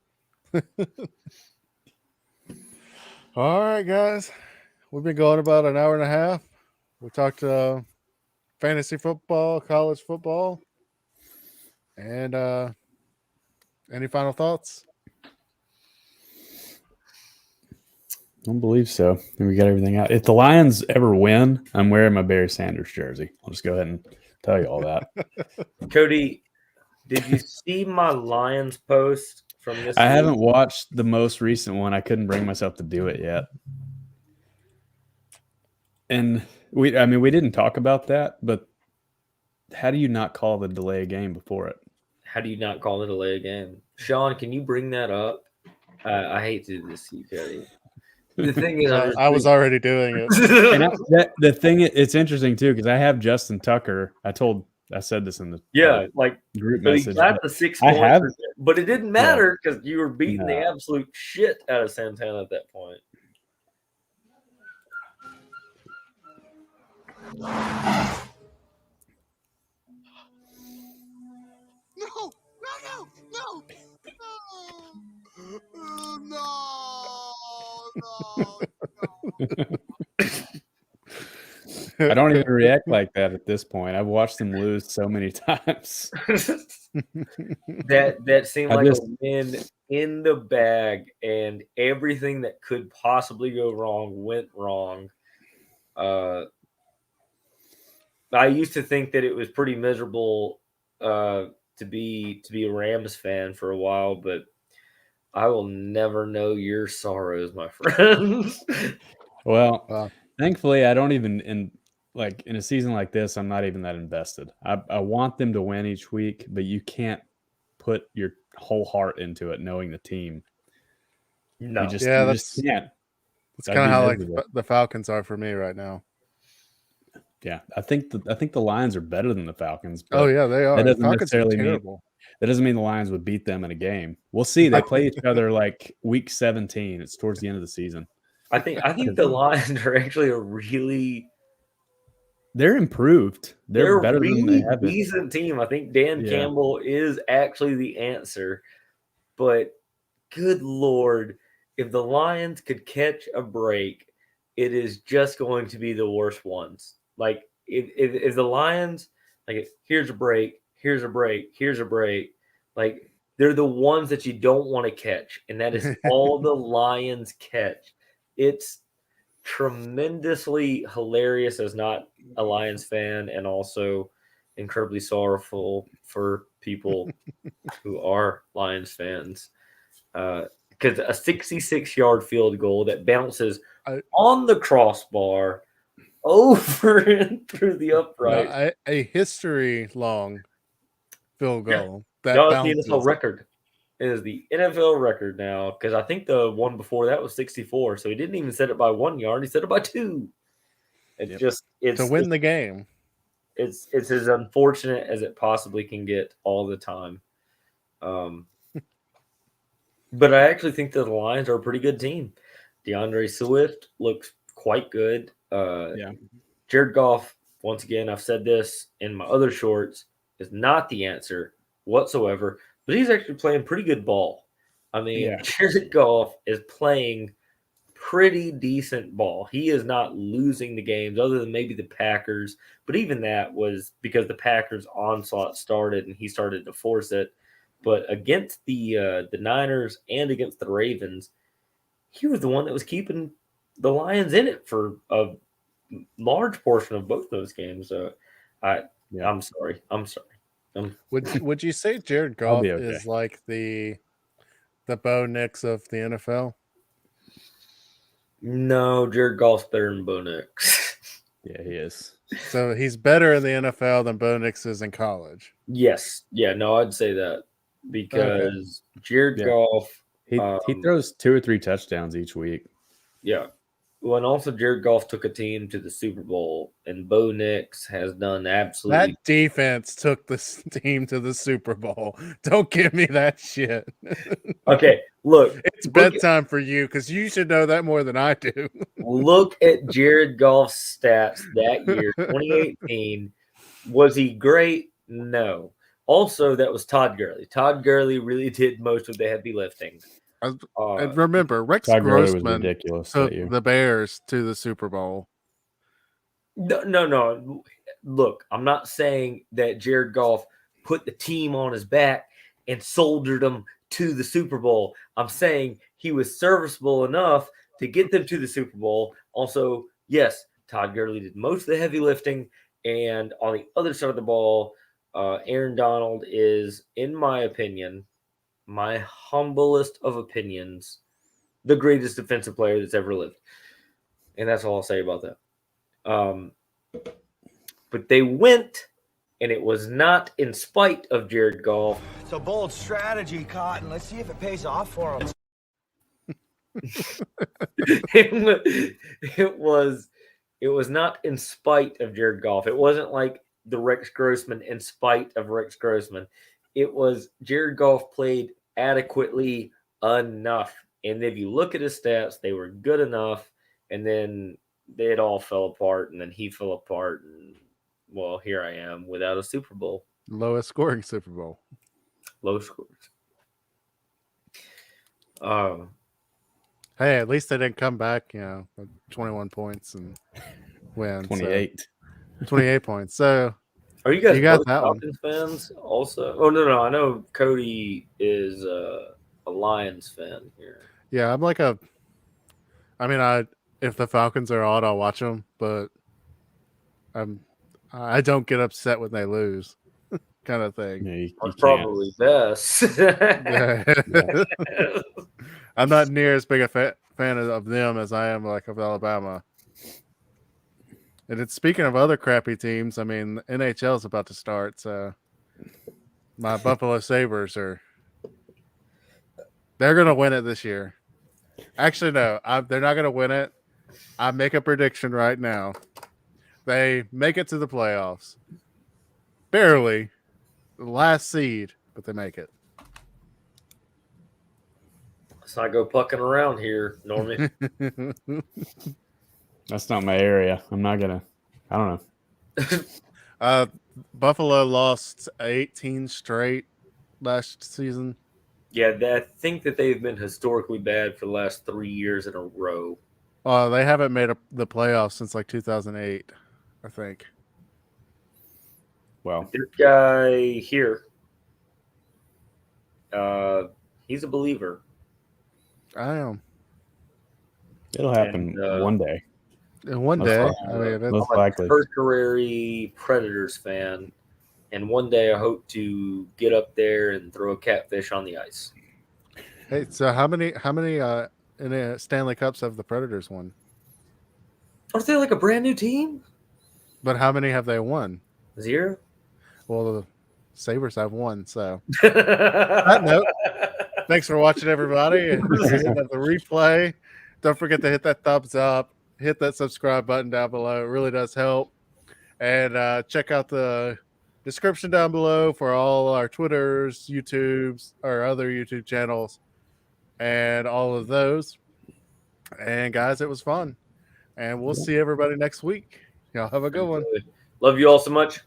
All right, guys. We've been going about an hour and a half. We talked fantasy football, college football, and any final thoughts? I don't believe so. We got everything out. If the Lions ever win, I'm wearing my Barry Sanders jersey. I'll just go ahead and tell you all that. Cody, did you see my Lions post from this I week? haven't watched the most recent one. I couldn't bring myself to do it yet. And we didn't talk about that, but how do you not call the delay a game before it? How do you not call it a delay a game? Sean, can you bring that up? I hate to do this to you, Cody. The thing is, I was already doing it. And the thing, it's interesting too, because I have Justin Tucker. I said this in the group so he message. got the 6 I points, have, but it didn't matter because you were beating the No. absolute shit out of Santana at that point. I don't even react like that at this point. I've watched them lose so many times. That seemed like a win in the bag, and everything that could possibly go wrong went wrong. I used to think that it was pretty miserable to be a Rams fan for a while, but I will never know your sorrows, my friends. Well, Wow. thankfully, I don't even in a season like this, I'm not even that invested. I want them to win each week, but you can't put your whole heart into it, knowing the team. No, you just that's can't. It's kind of how like the Falcons are for me right now. Yeah, I think the Lions are better than the Falcons. Oh yeah, they are. That doesn't Falcons necessarily are terrible. that doesn't mean the Lions would beat them in a game. We'll see. They play each other like week 17. It's towards the end of the season. I think the Lions are actually they're improved. They're better than they have been. Decent team. I think Dan Campbell is actually the answer. But good Lord, if the Lions could catch a break, it is just going to be the worst ones. Like if the Lions, like here's a break, here's a break, here's a break, like they're the ones that you don't want to catch, and that is all the Lions catch. It's tremendously hilarious as not a Lions fan, and also incredibly sorrowful for people who are Lions fans. Because a 66-yard field goal that bounces on the crossbar over and through the upright. A history-long field goal that no, bounces. it's the NFL record. It is the NFL record now, because I think the one before that was 64. So he didn't even set it by 1 yard; he set it by 2. It's to win the game. It's as unfortunate as it possibly can get all the time. But I actually think that the Lions are a pretty good team. DeAndre Swift looks quite good. Jared Goff, once again, I've said this in my other shorts, is not the answer whatsoever, but he's actually playing pretty good ball. I mean, Jared Goff is playing pretty decent ball. He is not losing the games other than maybe the Packers, but even that was because the Packers' onslaught started and he started to force it. But against the Niners and against the Ravens, he was the one that was keeping the Lions in it for a large portion of both those games. I'm sorry. Would you say Jared Goff is like the Bo Nix of the NFL? No, Jared Goff's better than Bo Nix. Yeah, he is. So he's better in the NFL than Bo Nix is in college. Yes. Yeah, no, I'd say that because Jared Goff he throws 2 or 3 touchdowns each week. Yeah. Well, and also Jared Goff took a team to the Super Bowl, and Bo Nix has done absolutely. That defense took this team to the Super Bowl. Don't give me that shit. Okay, look. It's bedtime for you because you should know that more than I do. Look at Jared Goff's stats that year, 2018. Was he great? No. Also, that was Todd Gurley. Todd Gurley really did most of the heavy lifting. And remember, Rex Todd Gurley was Grossman ridiculous took the Bears to the Super Bowl. No. Look, I'm not saying that Jared Goff put the team on his back and soldiered them to the Super Bowl. I'm saying he was serviceable enough to get them to the Super Bowl. Also, yes, Todd Gurley did most of the heavy lifting. And on the other side of the ball, Aaron Donald is, in my opinion, my humblest of opinions, the greatest defensive player that's ever lived. And that's all I'll say about that. But they went and it was not in spite of Jared Goff. It's a bold strategy, Cotton. Let's see if it pays off for him. It was not in spite of Jared Goff. It wasn't like the Rex Grossman in spite of Rex Grossman. It was Jared Goff played adequately enough. And if you look at his stats, they were good enough. And then it all fell apart. And then he fell apart. And, well, here I am without a Super Bowl. Lowest scoring Super Bowl. Low scores. Hey, at least they didn't come back, 21 points and win. 28. So 28 points. So are you guys got both that Falcons fans also? Oh, no. I know Cody is a Lions fan here. Yeah, I'm like if the Falcons are on, I'll watch them, but I don't get upset when they lose, kind of thing. Yeah, you That's can't. probably best. I'm not near as big a fan of them as I am like of Alabama. And it's speaking of other crappy teams. I mean, NHL is about to start, so my Buffalo Sabres they're going to win it this year. Actually, no, they're not going to win it. I make a prediction right now. They make it to the playoffs. Barely. The last seed, but they make it. Let's not go pucking around here, Norman. That's not my area. I'm not gonna. I don't know. Buffalo lost 18 straight last season. Yeah, I think that they've been historically bad for the last 3 years in a row. They haven't made the playoffs since like 2008, I think. Well, This guy here, he's a believer. I am. it'll happen And, one day. And one Most day, likely. Most likely. Cursory Predators fan, and one day I hope to get up there and throw a catfish on the ice. hey, so how many in the Stanley Cups have the Predators won? Aren't they like a brand new team? But how many have they won? 0? Well, the Sabres have one. So, that note, thanks for watching, everybody. And hitting the replay. Don't forget to hit that thumbs up, hit that subscribe button down below. It really does help. And check out the description down below for all our Twitters, YouTubes, our other YouTube channels, and all of those. And guys, it was fun. And we'll see everybody next week. Y'all have a good one. Love you all so much.